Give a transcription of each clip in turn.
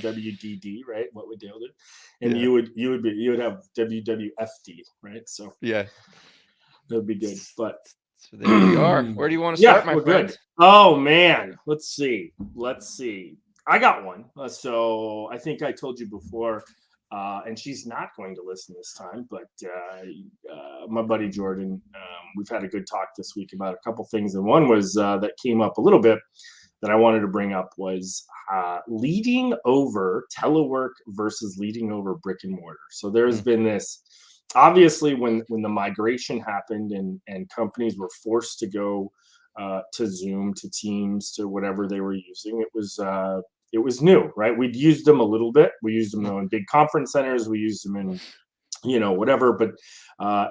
WDD, right? What would Dale do? And Yeah. you would have WWFD, right? So Yeah. that would be good. But So there we are. Where do you want to yeah, start, my we're friend? good. Oh man, let's see. I got one. So I think I told you before, and she's not going to listen this time. But my buddy Jordan, we've had a good talk this week about a couple things, and one was that came up a little bit that I wanted to bring up was leading over telework versus leading over brick and mortar. So there's Mm, been this obviously when the migration happened and companies were forced to go to Zoom, to Teams, to whatever they were using. It was new, right? We'd used them a little bit. We used them mm, in big conference centers. We used them in whatever. But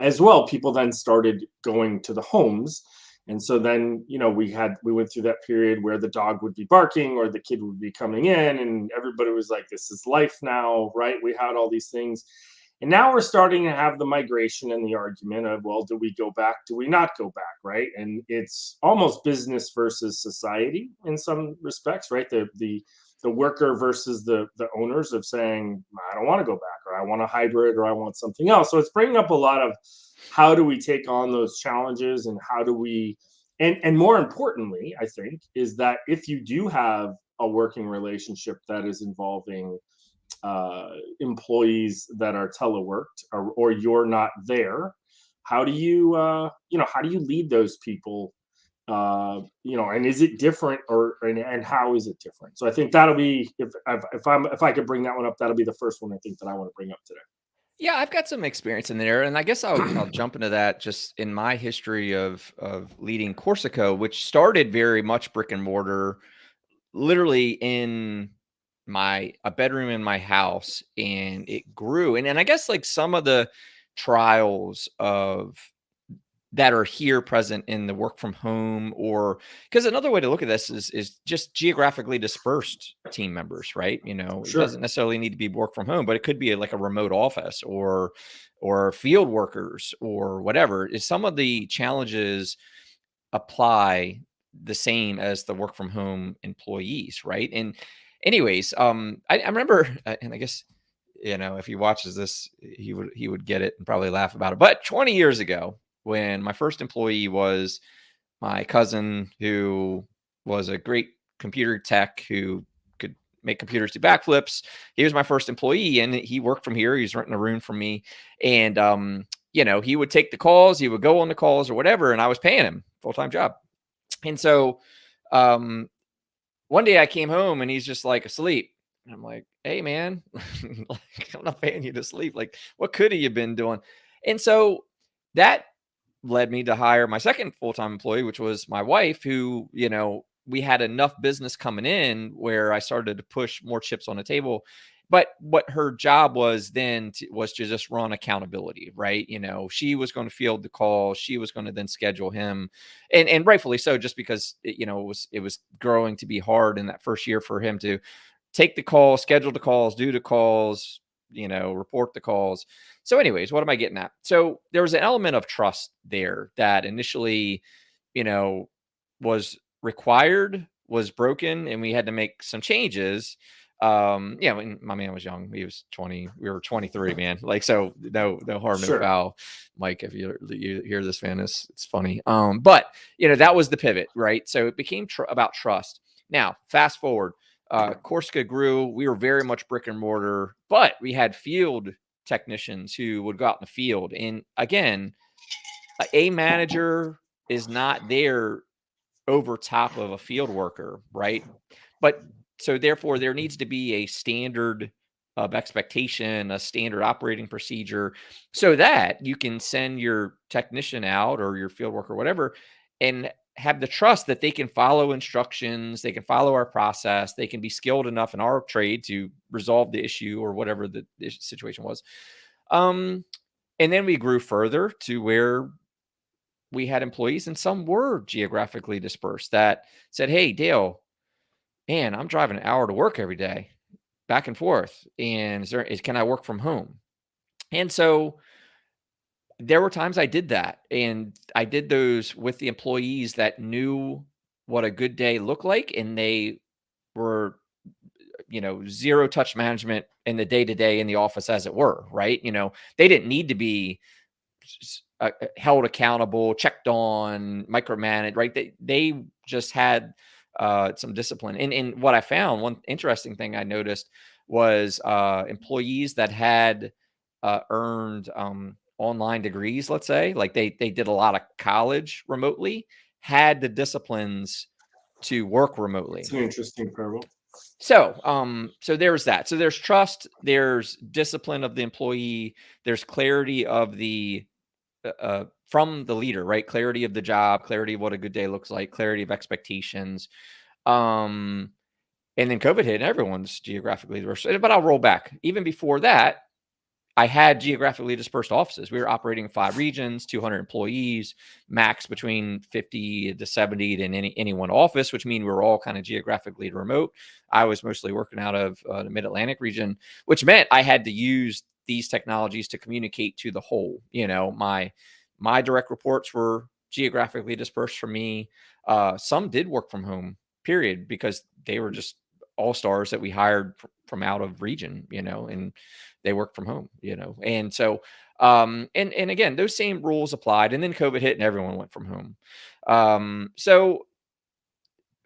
as well, people then started going to the homes. And so then, we went through that period where the dog would be barking or the kid would be coming in, and everybody was like, this is life now, right? We had all these things. And now we're starting to have the migration and the argument of, well, do we go back? Do we not go back? Right. And it's almost business versus society in some respects, right? The worker versus the owners of saying, I don't want to go back, or I want a hybrid, or I want something else. So it's bringing up a lot of how do we take on those challenges, and how do we, and more importantly, I think, is that if you do have a working relationship that is involving employees that are teleworked, or you're not there, how do you how do you lead those people, and is it different, and how is it different? So I think that'll be, if I could bring that one up, that'll be the first one I think that I want to bring up today. yeah, I've got some experience in there, and I guess I'll jump into that just in my history of leading Corsica, which started very much brick and mortar, literally in a bedroom in my house, and it grew. And I guess like some of the trials of that are here present in the work from home, or because another way to look at this is just geographically dispersed team members, right? It Sure. doesn't necessarily need to be work from home, but it could be like a remote office or field workers or whatever. Is some of the challenges apply the same as the work from home employees, right? And anyways, I remember, and I guess if he watches this, he would get it and probably laugh about it. But 20 years ago, when my first employee was my cousin, who was a great computer tech who could make computers do backflips. He was my first employee, and he worked from here. He was renting a room from me, and he would take the calls, he would go on the calls or whatever, and I was paying him full-time job. And so um, one day I came home and he's just like asleep. And I'm like, hey, man, like, I'm not paying you to sleep. Like, what could have you been doing? And so that led me to hire my second full-time employee, which was my wife, who, we had enough business coming in where I started to push more chips on the table. But what her job was then was to just run accountability, right? She was going to field the call. She was going to then schedule him, and rightfully so, just because it was growing to be hard in that first year for him to take the call, schedule the calls, do the calls, report the calls. So anyways, what am I getting at? So there was an element of trust there that initially, was required, was broken, and we had to make some changes. When my man was young, he was 20, we were 23, man. Like, so no harm, no Sure. foul. Mike, if you hear this, man, it's funny. But that was the pivot, right? So it became about trust. Now, fast forward, Corsica grew. We were very much brick and mortar, but we had field technicians who would go out in the field. And again, a manager is not there over top of a field worker, right? But so therefore, there needs to be a standard of expectation, a standard operating procedure, so that you can send your technician out or your field worker, whatever, and have the trust that they can follow instructions, they can follow our process, they can be skilled enough in our trade to resolve the issue or whatever the situation was. Um, and then we grew further to where we had employees, and some were geographically dispersed, that said, hey, Dale, man, I'm driving an hour to work every day, back and forth. And can I work from home? And so there were times I did that. And I did those with the employees that knew what a good day looked like. And they were zero touch management in the day-to-day in the office, as it were, right? They didn't need to be held accountable, checked on, micromanaged, right? They just had some discipline. And what I found, one interesting thing I noticed was employees that had earned online degrees, let's say, like they did a lot of college remotely, had the disciplines to work remotely. It's an interesting parable. So there's that. So there's trust, there's discipline of the employee, there's clarity of the from the leader, right? Clarity of the job, clarity of what a good day looks like, clarity of expectations. And then COVID hit and everyone's geographically diverse. But I'll roll back. Even before that, I had geographically dispersed offices. We were operating in 5 regions, 200 employees, max between 50 to 70 in any one office, which means we were all kind of geographically remote. I was mostly working out of the Mid-Atlantic region, which meant I had to use these technologies to communicate to the whole. My direct reports were geographically dispersed from me. Some did work from home, period, because they were just all-stars that we hired from out of region, and they work from home, and so and again, those same rules applied, and then COVID hit and everyone went from home. So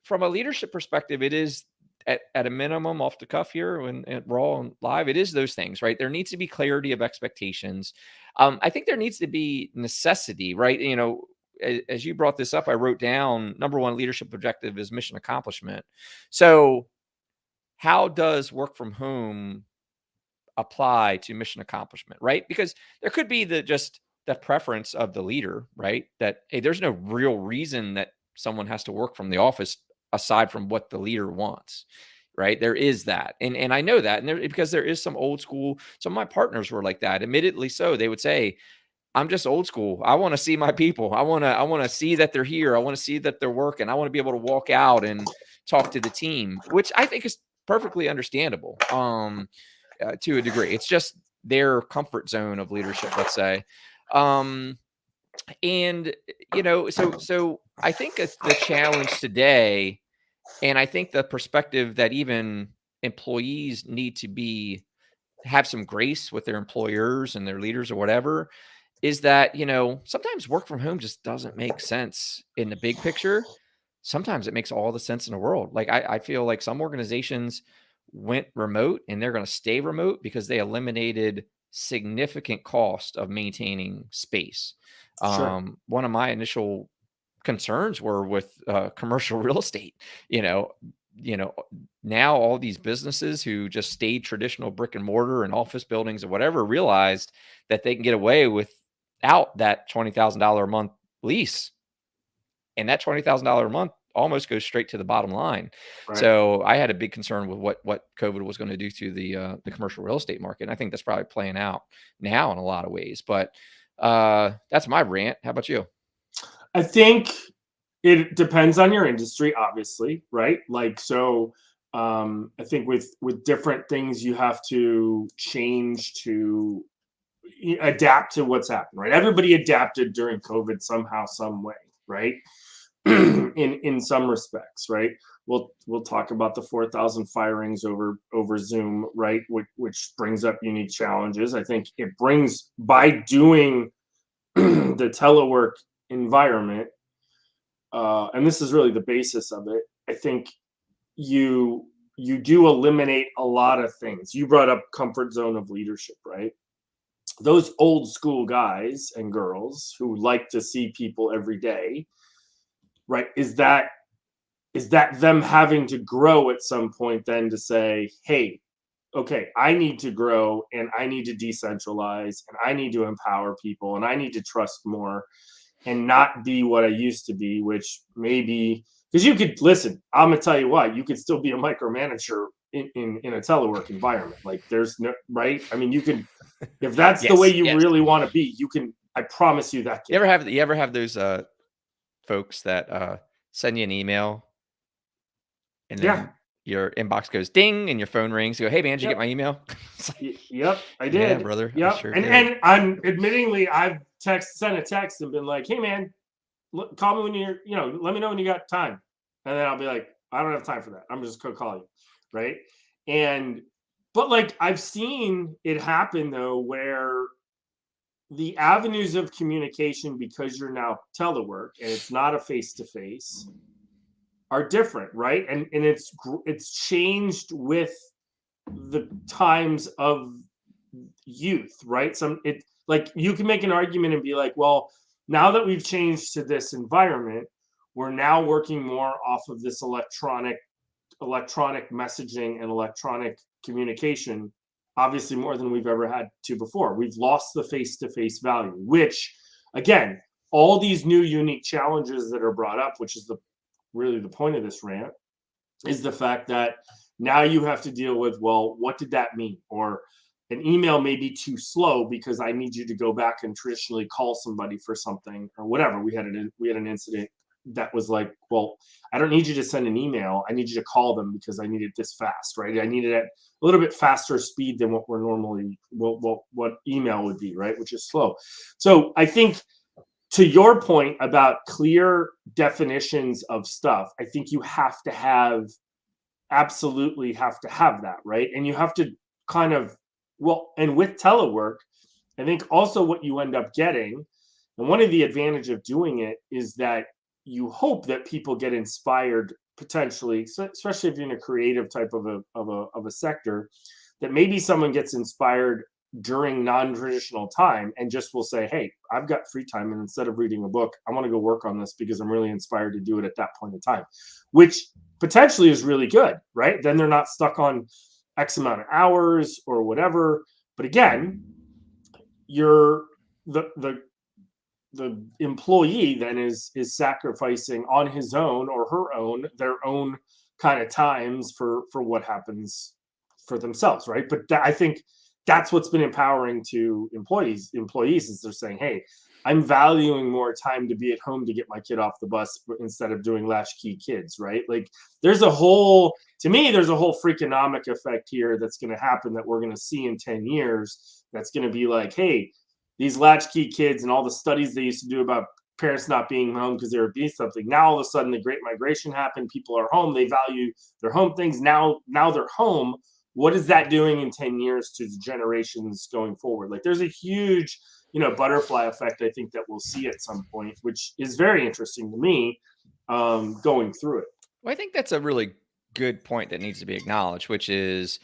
from a leadership perspective, it is at a minimum, off the cuff here and raw and live, it is those things, right? There needs to be clarity of expectations. I think there needs to be necessity, right? As you brought this up, I wrote down number one leadership objective is mission accomplishment. So how does work from home apply to mission accomplishment, right? Because there could be the preference of the leader, right? That, hey, there's no real reason that someone has to work from the office aside from what the leader wants, right? There is that. And I know that. And because there is some old school, some of my partners were like that, admittedly so. They would say, I'm just old school. I want to see my people. I want to see that they're here. I want to see that they're working. I want to be able to walk out and talk to the team, which I think is perfectly understandable to a degree. It's just their comfort zone of leadership, let's say. And so I think it's the challenge today, and I think the perspective that even employees need to have some grace with their employers and their leaders or whatever, is that, sometimes work from home just doesn't make sense in the big picture. Sometimes it makes all the sense in the world. Like I feel like some organizations went remote and they're going to stay remote because they eliminated significant cost of maintaining space. Sure. One of my initial concerns were with commercial real estate. Now all these businesses who just stayed traditional brick and mortar and office buildings or whatever realized that they can get away without that $20,000 a month lease. And that $20,000 a month almost goes straight to the bottom line. Right. So I had a big concern with what COVID was going to do to the commercial real estate market. And I think that's probably playing out now in a lot of ways. But that's my rant. How about you? I think it depends on your industry, obviously, right? Like, so I think with different things, you have to change to adapt to what's happened, right? Everybody adapted during COVID somehow, some way, right? in some respects, right? We'll talk about the 4,000 firings over Zoom, right? Which brings up unique challenges. I think it brings, by doing the telework environment, and this is really the basis of it, I think you do eliminate a lot of things. You brought up comfort zone of leadership, right? Those old school guys and girls who like to see people every day, right? Is that them having to grow at some point then to say, hey, okay, I need to grow and I need to decentralize and I need to empower people and I need to trust more and not be what I used to be, which maybe, because you could, listen, I'm gonna tell you what, you could still be a micromanager in a telework environment. Like there's no, right? I mean, you can, if that's the way you really want to be, you can, I promise you that. You ever have those folks that send you an email and then your inbox goes ding and your phone rings? You go, hey man, did you get my email? Yep, I did. Yeah, brother. Yep. Sure and I'm admittingly, I've sent a text and been like, hey man, call me when let me know when you got time. And then I'll be like, I don't have time for that. I'm just gonna call you. Right. But like I've seen it happen though, where the avenues of communication, because you're now telework and it's not a face-to-face, are different, right? And it's changed with the times of youth, right? It like you can make an argument and be like, well, now that we've changed to this environment, we're now working more off of this electronic messaging and electronic communication, obviously more than we've ever had to before. We've lost the face-to-face value, which again, all these new unique challenges that are brought up, which is really the point of this rant, is the fact that now you have to deal with, well, what did that mean? Or an email may be too slow because I need you to go back and traditionally call somebody for something or whatever. We had an incident that was like, well, I don't need you to send an email. I need you to call them because I need it this fast, right? I need it at a little bit faster speed than what we're normally, what email would be, right? Which is slow. So I think to your point about clear definitions of stuff, I think you absolutely have to have that, right? And you have to kind of, well, and with telework, I think also what you end up getting, and one of the advantage of doing it is that you hope that people get inspired potentially, especially if you're in a creative type of a sector, that maybe someone gets inspired during non-traditional time and just will say, hey, I've got free time, and instead of reading a book, I want to go work on this because I'm really inspired to do it at that point in time, which potentially is really good, right? Then they're not stuck on X amount of hours or whatever. But again, you're the employee then is sacrificing on his own or her own their own kind of times for what happens for themselves, right? But I think that's what's been empowering to employees is they're saying, hey, I'm valuing more time to be at home to get my kid off the bus instead of doing latchkey kids, right? Like there's a whole freakonomic effect here that's going to happen that we're going to see in 10 years. That's going to be like, hey, these latchkey kids and all the studies they used to do about parents not being home because they were being something. Now all of a sudden the great migration happened. People are home. They value their home things. Now they're home. What is that doing in 10 years to the generations going forward? Like there's a huge, butterfly effect, I think, that we'll see at some point, which is very interesting to me going through it. Well, I think that's a really good point that needs to be acknowledged, which is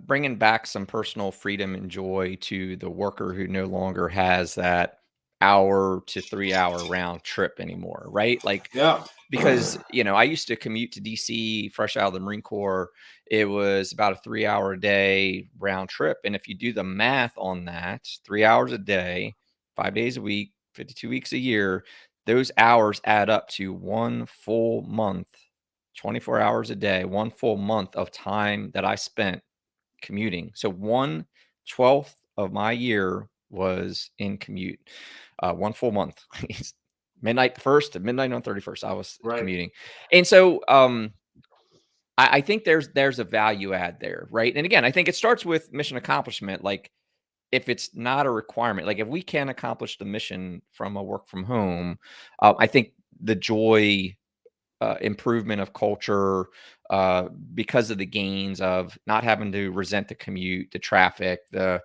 bringing back some personal freedom and joy to the worker who no longer has that hour to 3 hour round trip anymore, right? Like, Yeah. because, I used to commute to DC fresh out of the Marine Corps. It was about a 3 hour a day round trip. And if you do the math on that, 3 hours a day, 5 days a week, 52 weeks a year, those hours add up to one full month, 24 hours a day, one full month of time that I spent commuting. So 1/12 of my year was in commute, one full month. Midnight 1st to midnight on 31st, I was commuting. And so I think there's a value add there, right? And again, I think it starts with mission accomplishment. Like if it's not a requirement, like if we can accomplish the mission from a work from home, I think the joy, improvement of culture, because of the gains of not having to resent the commute, the traffic, the,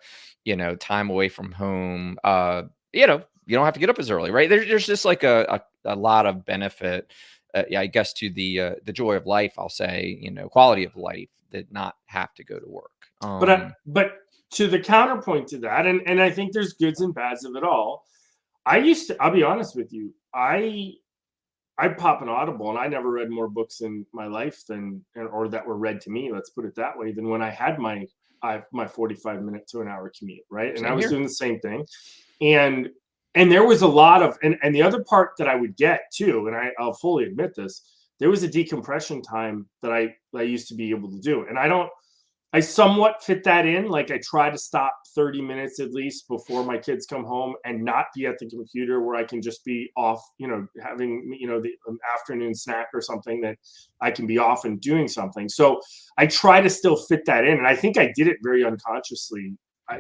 time away from home, you don't have to get up as early, right? There's just like a lot of benefit, I guess, to the joy of life. I'll say, quality of life, that not have to go to work. But to the counterpoint to that, and I think there's goods and bads of it all. I'll be honest with you, I'd pop an Audible, and I never read more books in my life or that were read to me, let's put it that way, than when I had my 45-minute to an hour commute, right? And I was doing the same thing. And there was a lot of, and the other part that I would get too, and I'll fully admit this, there was a decompression time that I used to be able to do. And I somewhat fit that in. Like I try to stop 30 minutes at least before my kids come home and not be at the computer, where I can just be off, having, the afternoon snack or something that I can be off and doing something. So I try to still fit that in. And I think I did it very unconsciously. I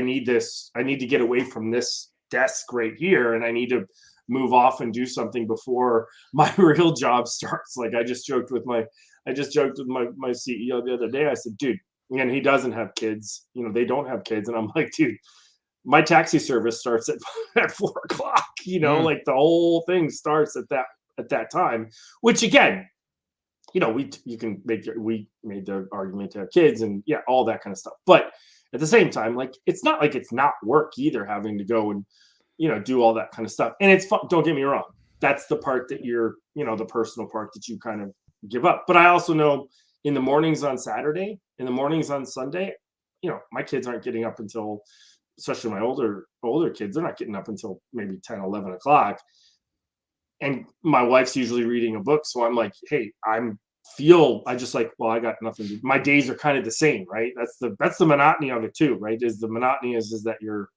need to get away from this desk right here, and I need to move off and do something before my real job starts. Like I just joked with my I just joked with my CEO the other day. I said, dude, and he doesn't have kids. They don't have kids. And I'm like, dude, my taxi service starts at 4 o'clock. Mm. Like the whole thing starts at that time. Which again, we made the argument to have kids and all that kind of stuff. But at the same time, like it's not like it's not work either, having to go and do all that kind of stuff. And it's fun. Don't get me wrong. That's the part that you're, the personal part that you kind of give up. But I also know in the mornings on Saturday, in the mornings on Sunday, my kids aren't getting up until, especially my older kids, they're not getting up until maybe 10, 11 o'clock. And my wife's usually reading a book. So I'm like, hey, I just like, well, I got nothing to do. My days are kind of the same, right? That's the monotony of it too, right? Is the monotony is that your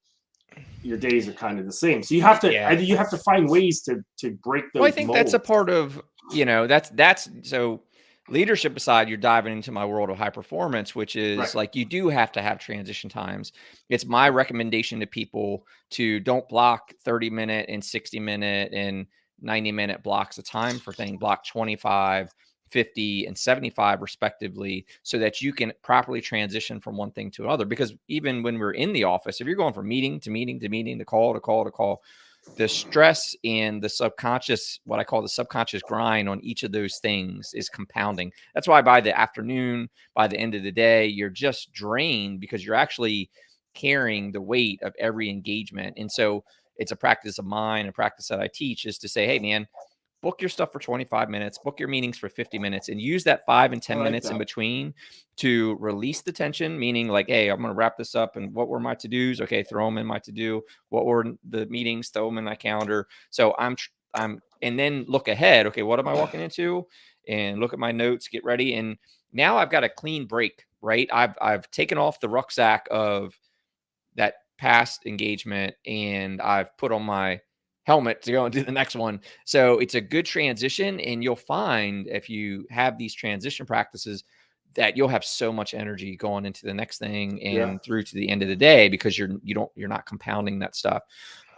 days are kind of the same. So you have to find ways to break those. Well, I think molds. that's a part of, that's so leadership aside, you're diving into my world of high performance, which is Right. like, you do have to have transition times. It's my recommendation to people to don't block 30-minute and 60-minute and 90-minute blocks of time for things. Block 25, 50, and 75 respectively, so that you can properly transition from one thing to another. Because even when we're in the office, if you're going from meeting to meeting to meeting, to call to call to call, the stress and the subconscious, what I call the subconscious grind on each of those things, is compounding. That's why by the afternoon, by the end of the day, you're just drained, because you're actually carrying the weight of every engagement. And so it's a practice of mine, a practice that I teach, is to say, hey man, book your stuff for 25 minutes, book your meetings for 50 minutes, and use that 5 and 10 minutes in between to release the tension, meaning like, hey, I'm going to wrap this up. And what were my to-dos? Okay, throw them in my to-do. What were the meetings? Throw them in my calendar. So and then look ahead. Okay, what am I walking into? And look at my notes, get ready. And now I've got a clean break, right? I've taken off the rucksack of that past engagement, and I've put on my helmet to go and do the next one. So it's a good transition. And you'll find, if you have these transition practices, that you'll have so much energy going into the next thing and through to the end of the day, because you're not compounding that stuff.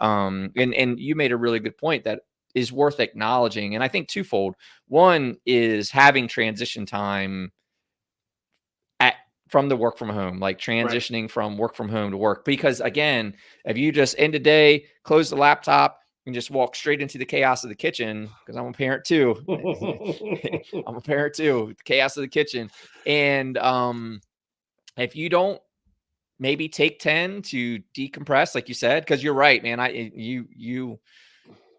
And you made a really good point that is worth acknowledging. And I think twofold. One is having transition time from the work from home, like transitioning from work from home to work. Because again, if you just end the day, close the laptop, and just walk straight into the chaos of the kitchen, because I'm a parent too. I'm a parent too. The chaos of the kitchen. And if you don't maybe take 10 to decompress, like you said, because you're right, man. You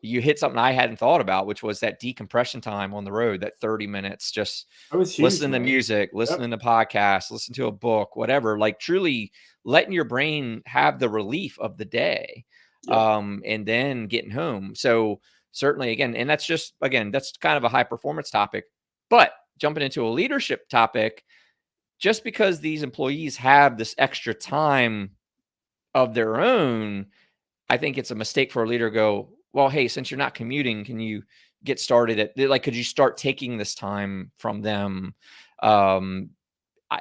hit something I hadn't thought about, which was that decompression time on the road, that 30 minutes, just listening to music, listening to podcasts, listen to a book, whatever, like truly letting your brain have the relief of the day. And then getting home. So certainly, again, and that's kind of a high performance topic, but jumping into a leadership topic, just because these employees have this extra time of their own, I think it's a mistake for a leader to go, well, hey, since you're not commuting, can you get started could you start taking this time from them?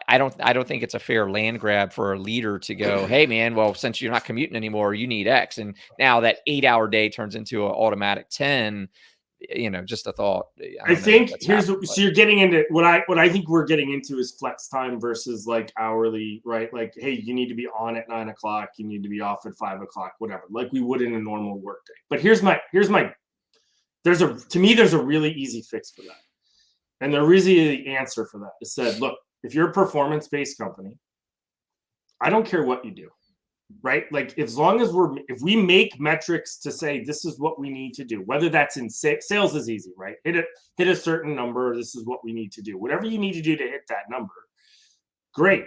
I don't think it's a fair land grab for a leader to go, hey man, well, since you're not commuting anymore, you need X. And now that 8-hour day turns into an automatic 10, just a thought. I think so you're getting into what I think we're getting into is flex time versus like hourly, right? Like, hey, you need to be on at 9 o'clock, you need to be off at 5 o'clock, whatever, like we would in a normal work day. But there's a really easy fix for that. And the really answer for that is said, look, if you're a performance-based company, I don't care what you do, right? Like as long as if we make metrics to say this is what we need to do, whether that's in sales is easy, right? Hit a certain number. This is what we need to do. Whatever you need to do to hit that number, great.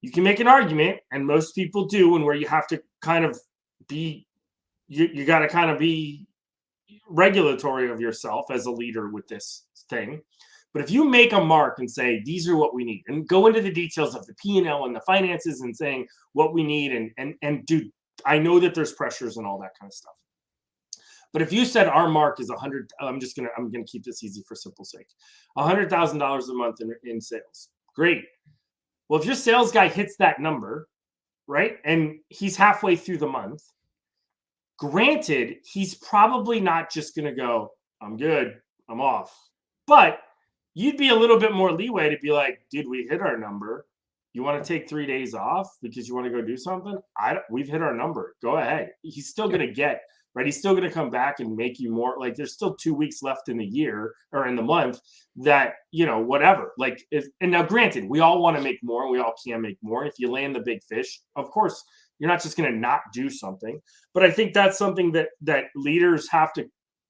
You can make an argument, and most people do, and where you have to kind of be, you got to kind of be regulatory of yourself as a leader with this thing. But if you make a mark and say, these are what we need, and go into the details of the P&L and the finances and saying what we need, and dude, I know that there's pressures and all that kind of stuff. But if you said our mark is 100, I'm going to keep this easy for simple sake, $100,000 a month in sales. Great. Well, if your sales guy hits that number, right, and he's halfway through the month, granted, he's probably not just going to go, I'm good, I'm off. But you'd be a little bit more leeway to be like, dude, we hit our number. You want to take 3 days off because you want to go do something? We've hit our number. Go ahead. He's still Yeah. going to get, right. He's still going to come back and make you more. Like, there's still 2 weeks left in the year or in the month that, whatever. Like, and now granted, we all want to make more. We all can make more. If you land the big fish, of course, you're not just going to not do something. But I think that's something that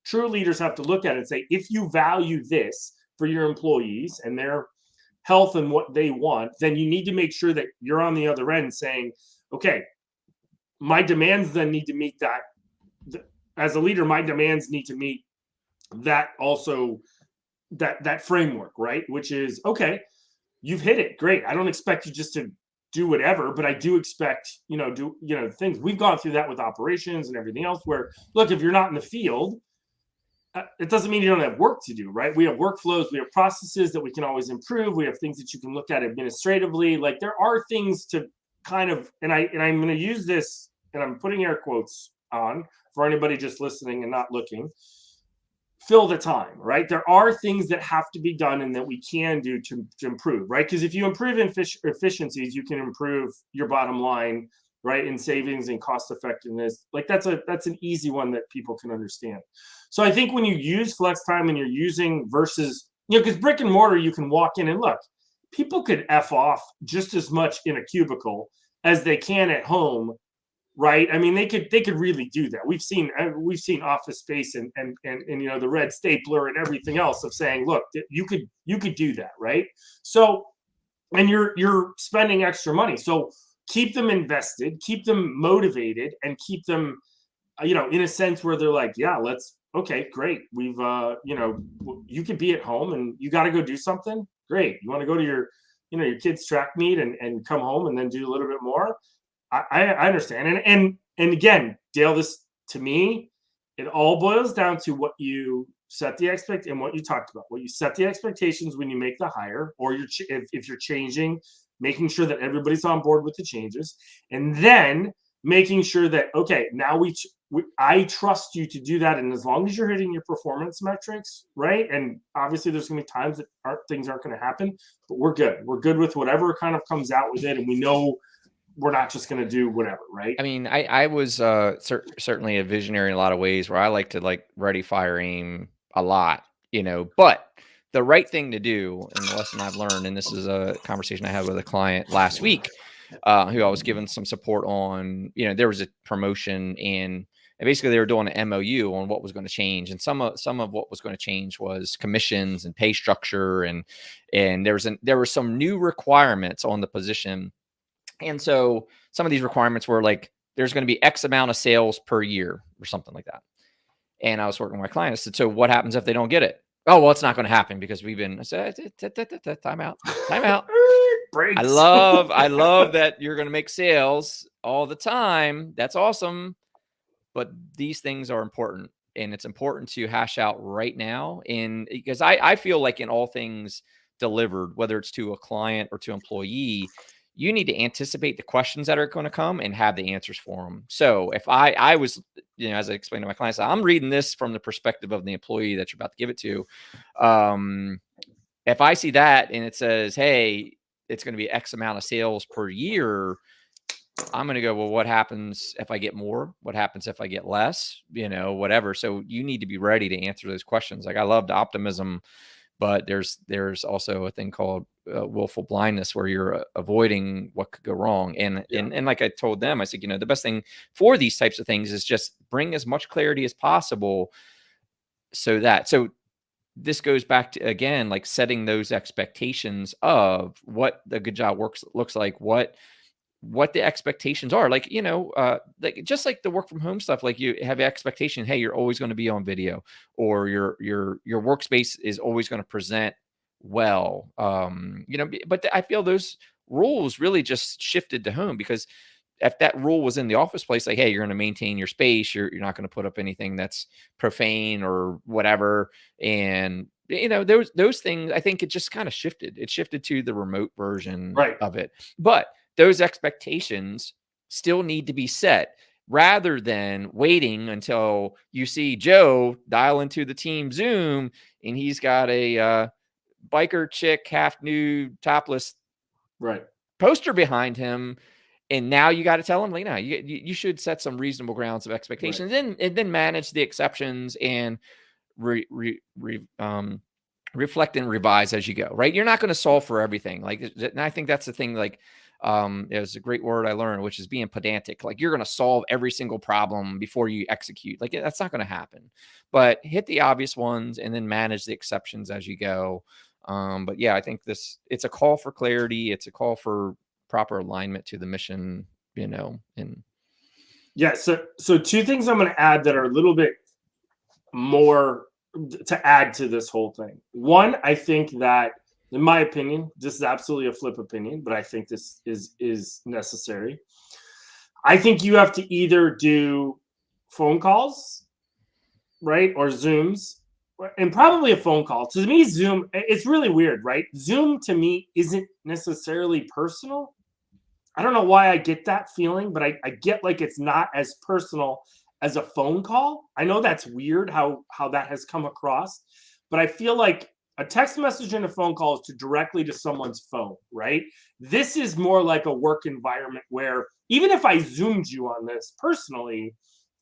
true leaders have to look at and say, if you value this for your employees and their health and what they want, then you need to make sure that you're on the other end saying, okay, my demands then need to meet that. As a leader, my demands need to meet that also, that framework, right? Which is, okay, you've hit it. Great. I don't expect you just to do whatever, but I do expect, things. We've gone through that with operations and everything else where, look, if you're not in the field, it doesn't mean you don't have work to do, right? We have workflows, we have processes that we can always improve. We have things that you can look at administratively. Like, there are things to kind of, and I'm going to use this, and I'm putting air quotes on for anybody just listening and not looking. Fill the time, right? There are things that have to be done and that we can do to improve, right? Because if you improve efficiencies, you can improve your bottom line, right? In savings and cost effectiveness. Like, that's an easy one that people can understand. So I think when you use flex time and you're using versus, because brick and mortar, you can walk in and look, people could F off just as much in a cubicle as they can at home, right? I mean, they could really do that. We've seen Office Space and the red stapler and everything else of saying, look, you could do that, right? So, and you're spending extra money. So keep them invested, keep them motivated, and keep them, in a sense where they're like, yeah, okay, great. We've, you could be at home and you got to go do something. Great. You want to go to your kid's track meet and come home and then do a little bit more. I understand. And again, Dale, this, to me, it all boils down to what you set the and what you talked about, what you set the expectations when you make the hire, or if you're changing, making sure that everybody's on board with the changes, and then making sure that, okay, now I trust you to do that. And as long as you're hitting your performance metrics, right? And obviously there's going to be times that things aren't going to happen, but we're good. We're good with whatever kind of comes out with it. And we know we're not just going to do whatever, right? I mean, I was certainly a visionary in a lot of ways where I like to ready, fire, aim a lot, but the right thing to do, and the lesson I've learned, and this is a conversation I had with a client last week, who I was giving some support on, there was a promotion and basically they were doing an MOU on what was going to change. And some of what was going to change was commissions and pay structure. And there were some new requirements on the position. And so some of these requirements were like, there's going to be X amount of sales per year or something like that. And I was working with my client. I said, so what happens if they don't get it? Oh, well, it's not going to happen because I said, time out. I love that you're going to make sales all the time. That's awesome. But these things are important, and it's important to hash out right now. And because I feel like in all things delivered, whether it's to a client or to employee, you need to anticipate the questions that are going to come and have the answers for them. So if I was, as I explained to my clients, I'm reading this from the perspective of the employee that you're about to give it to. If I see that and it says, hey, it's going to be X amount of sales per year, I'm going to go, well, what happens if I get more? What happens if I get less? Whatever. So you need to be ready to answer those questions. Like, I loved optimism, but there's also a thing called willful blindness where you're avoiding what could go wrong. And like I told them, I said, the best thing for these types of things is just bring as much clarity as possible. So this goes back to, again, like setting those expectations of what the good job looks like, what the expectations are, like, just like the work from home stuff, like you have an expectation, hey, you're always going to be on video, or your workspace is always going to present well. But I feel those rules really just shifted to home, because if that rule was in the office place, like, hey, you're going to maintain your space, you're not going to put up anything that's profane or whatever. And those things, I think it just kind of shifted. It shifted to the remote version of it. But those expectations still need to be set, rather than waiting until you see Joe dial into the team Zoom and he's got a biker chick, half nude, topless Right. poster behind him. And now you got to tell him, like, no, you should set some reasonable grounds of expectations, and then manage the exceptions and reflect and revise as you go. Right? You're not going to solve for everything. Like, and I think that's the thing. Like, there's a great word I learned, which is being pedantic. Like, you're going to solve every single problem before you execute. Like, that's not going to happen. But hit the obvious ones and then manage the exceptions as you go. But yeah, I think it's a call for clarity. It's a call for proper alignment to the mission, and yeah. So two things I'm going to add that are a little bit more to add to this whole thing. One, I think that, in my opinion, this is absolutely a flip opinion, but I think this is necessary. I think you have to either do phone calls, right, or Zooms, and probably a phone call. To me, Zoom, it's really weird, right? Zoom to me isn't necessarily personal. I don't know why I get that feeling, but I get like it's not as personal as a phone call. I know that's weird how that has come across, but I feel like a text message and a phone call is directly to someone's phone, right? This is more like a work environment where even if I Zoomed you on this personally,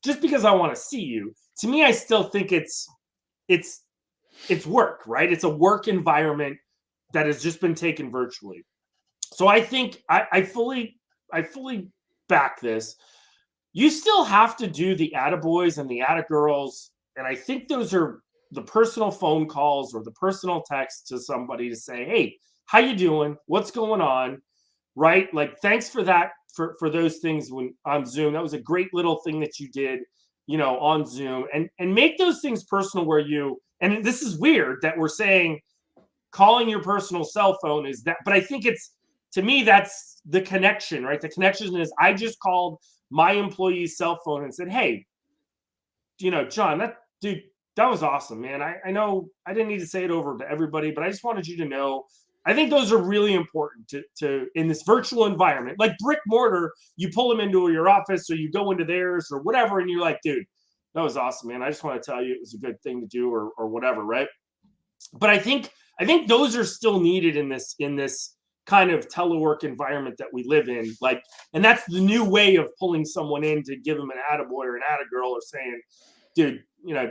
just because I want to see you, to me, I still think it's work, right? It's a work environment that has just been taken virtually. So I think I fully back this. You still have to do the attaboys and the attagirls, and I think those are the personal phone calls or the personal text to somebody to say, "Hey, how you doing? What's going on?" Right? Like, thanks for that for those things when on Zoom. That was a great little thing that you did, on Zoom, and make those things personal where you. And this is weird that we're saying calling your personal cell phone is that, but I think to me, that's the connection, right? The connection is I just called my employee's cell phone and said, "Hey, John, that was awesome, man. I know I didn't need to say it over to everybody, but I just wanted you to know." I think those are really important to in this virtual environment. Like brick mortar, you pull them into your office or you go into theirs or whatever, and you're like, "Dude, that was awesome, man. I just want to tell you it was a good thing to do," or whatever, right? But I think those are still needed in this kind of telework environment that we live in. Like, and that's the new way of pulling someone in to give them an attaboy or an attagirl, or saying, "Dude,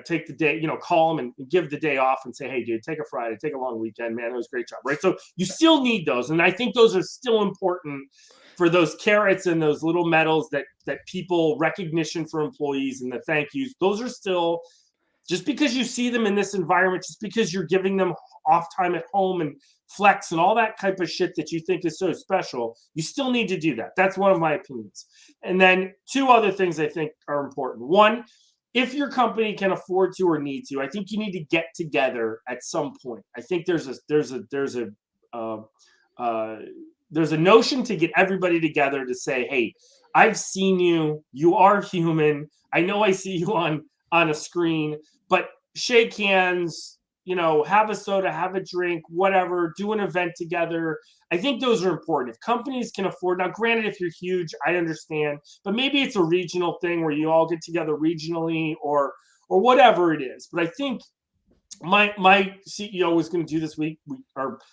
take the day, call them and give the day off and say, 'Hey, dude, take a Friday, take a long weekend, man. It was a great job," right? So you still need those. And I think those are still important for those carrots and those little medals that people, recognition for employees and the thank yous. Those are still, just because you see them in this environment, just because you're giving them off time at home and flex and all that type of shit that you think is so special, you still need to do that. That's one of my opinions. And then two other things I think are important. One, if your company can afford to or need to, I think you need to get together at some point. I think there's a notion to get everybody together to say, "Hey, I've seen you. You are human. I know I see you on a screen, but shake hands, have a soda, have a drink, whatever, do an event together." I think those are important. If companies can afford, now granted, if you're huge, I understand, but maybe it's a regional thing where you all get together regionally or whatever it is. But I think my CEO was going to do this week.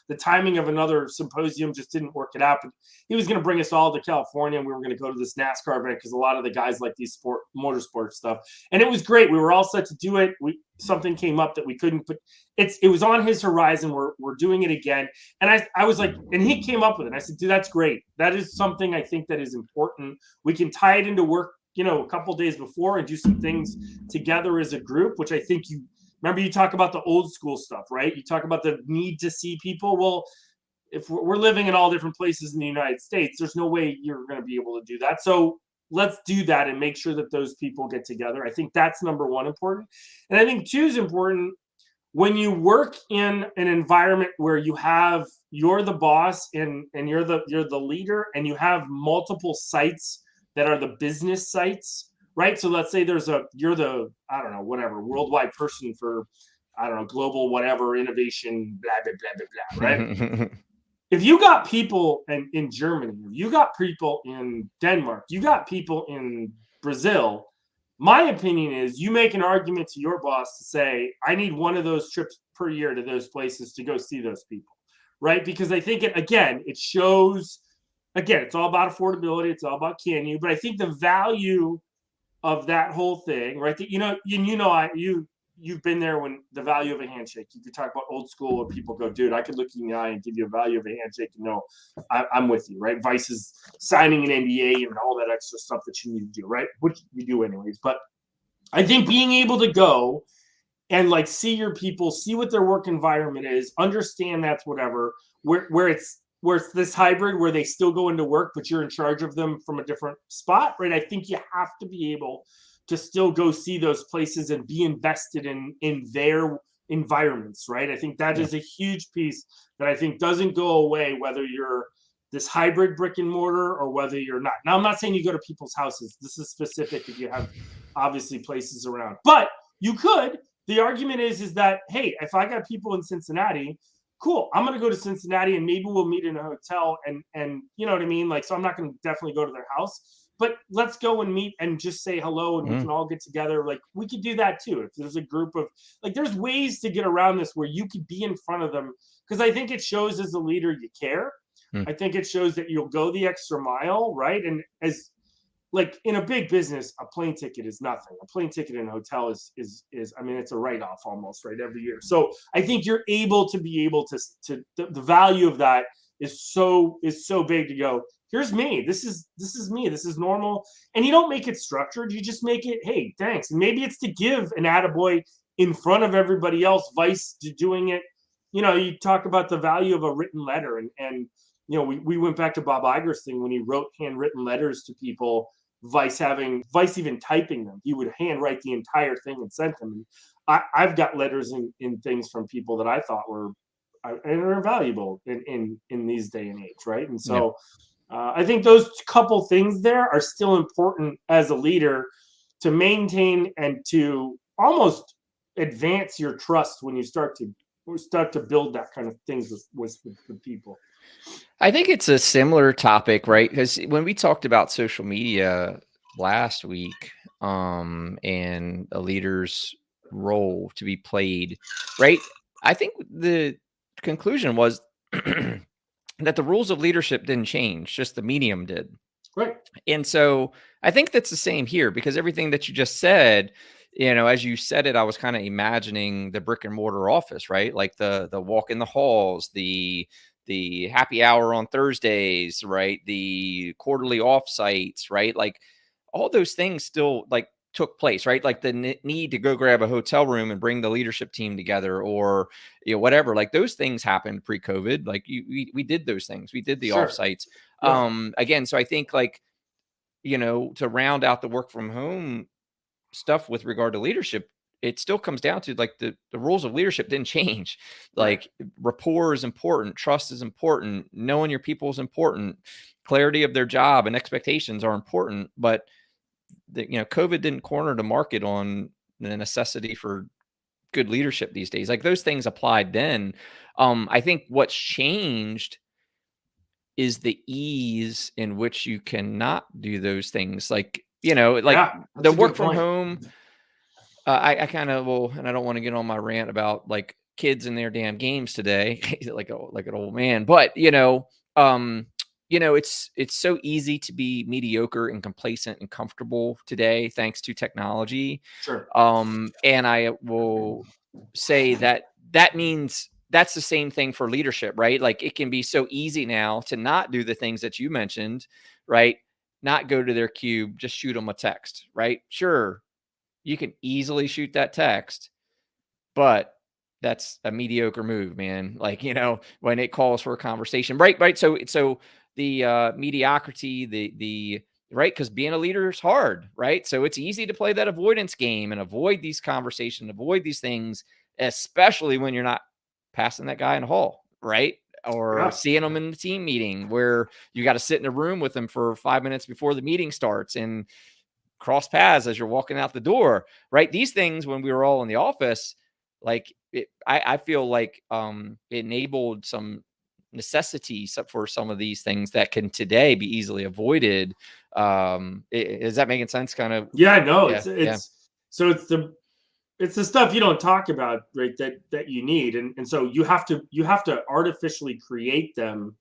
The timing of another symposium just didn't work it out. But he was going to bring us all to California, and we were going to go to this NASCAR event because a lot of the guys like these motorsport stuff. And it was great. We were all set to do it. Something came up that we couldn't put. It was on his horizon. We're doing it again. And I was like, and he came up with it. I said, "Dude, that's great. That is something I think that is important. We can tie it into work, a couple days before and do some things together as a group," which I think remember, you talk about the old school stuff, right? You talk about the need to see people. Well, if we're living in all different places in the United States, there's no way you're going to be able to do that. So let's do that and make sure that those people get together. I think that's number one important. And I think two is important. When you work in an environment where you're the boss and you're the leader, and you have multiple sites that are the business sites, right? So let's say you're the, I don't know, whatever, worldwide person for, I don't know, global whatever, innovation, blah, blah, blah, blah, blah, right? If you got people in Germany, you got people in Denmark, you got people in Brazil, my opinion is you make an argument to your boss to say, "I need one of those trips per year to those places to go see those people, right? Because I think it shows, again, it's all about affordability. It's all about can you, but I think the value of that whole thing, right? That, you've been there when the value of a handshake. You could talk about old school where people go, dude, I could look you in the eye and give you a value of a handshake and know I'm with you, right? Vice's signing an NDA and all that extra stuff that you need to do, right? Which you do anyways. But I think being able to go and like see your people, see what their work environment is, understand that's whatever, where it's this hybrid where they still go into work, but you're in charge of them from a different spot, right? I think you have to be able to still go see those places and be invested in their environments, right? I think that is a huge piece that I think doesn't go away whether you're this hybrid brick and mortar or whether you're not. Now, I'm not saying you go to people's houses. This is specific if you have obviously places around, but you could. The argument is that, hey, if I got people in Cincinnati, cool, I'm going to go to Cincinnati and maybe we'll meet in a hotel and you know what I mean? Like, so I'm not going to definitely go to their house, but let's go and meet and just say hello and we can all get together. Like, we could do that too. If there's a group of, like, there's ways to get around this where you could be in front of them. Because I think it shows as a leader, you care. I think it shows that you'll go the extra mile, right? And as, like, in a big business, a plane ticket is nothing. A plane ticket in a hotel is I mean, it's a write-off almost, right, every year. So I think you're able to the value of that is so big to go, here's me. This is me. This is normal. And you don't make it structured. You just make it, hey, thanks. And maybe it's to give an attaboy in front of everybody else, vice to doing it. You know, you talk about the value of a written letter and you know, we went back to Bob Iger's thing when he wrote handwritten letters to people, Vice even typing them. He would handwrite the entire thing and send them. And I've got letters in things from people that I thought were valuable in these day and age, right? And so I think those couple things there are still important as a leader to maintain and to almost advance your trust when you start to build that kind of things with people. I think it's a similar topic, right? Because when we talked about social media last week, and a leader's role to be played, right? I think the conclusion was that the rules of leadership didn't change, just the medium did. Right. And so I think that's the same here, because everything that you just said, you know, as you said it, I was kind of imagining the brick and mortar office, right? Like the walk in the halls, the happy hour on Thursdays, right? The quarterly offsites, right? Like all those things still like took place, right? Like the need to go grab a hotel room and bring the leadership team together, or, you know, whatever, like those things happened pre-COVID. Like we did those things. We did the offsites. Again, so I think, like, you know, to round out the work from home stuff with regard to leadership, it still comes down to, like, the rules of leadership didn't change. Like, rapport is important. Trust is important. Knowing your people is important. Clarity of their job and expectations are important. But, you know, COVID didn't corner the market on the necessity for good leadership these days. Like, those things applied then. I think what's changed is the ease in which you cannot do those things. Like, you know, like the work from home. I kind of will, and I don't want to get on my rant about like kids and their damn games today, like an old man. But it's so easy to be mediocre and complacent and comfortable today, thanks to technology. Sure. And I will say that means that's the same thing for leadership, right? Like, it can be so easy now to not do the things that you mentioned, right? Not go to their cube, just shoot them a text, right? Sure, you can easily shoot that text, but that's a mediocre move, man. Like, you know, when it calls for a conversation, right? So the mediocrity, the right, because being a leader is hard, right? So it's easy to play that avoidance game and avoid these conversations, avoid these things, especially when you're not passing that guy in the hall, right? Or seeing them in the team meeting where you got to sit in a room with them for 5 minutes before the meeting starts and cross paths as you're walking out the door, right? These things, when we were all in the office, like I feel like enabled some necessities for some of these things that can today be easily avoided. Is that making sense? Kind of. Yeah, no, Yeah, it's so it's it's the stuff you don't talk about, right? That you need, and so you have to artificially create them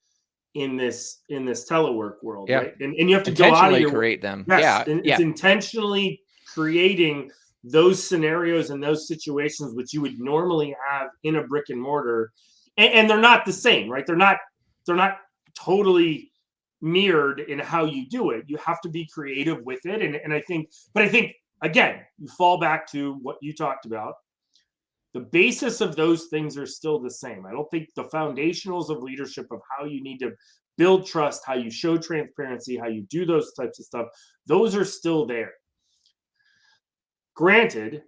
in this telework world, Yeah. right? And you have to go out of Intentionally your create them. yes, Yeah. and it's Yeah. intentionally creating those scenarios and those situations which you would normally have in a brick and mortar, and they're not the same, right? They're not totally mirrored in how you do it. You have to be creative with it, and I think again, you fall back to what you talked about. The basis of those things are still the same. I don't think the foundationals of leadership, of how you need to build trust, how you show transparency, how you do those types of stuff, those are still there. Granted,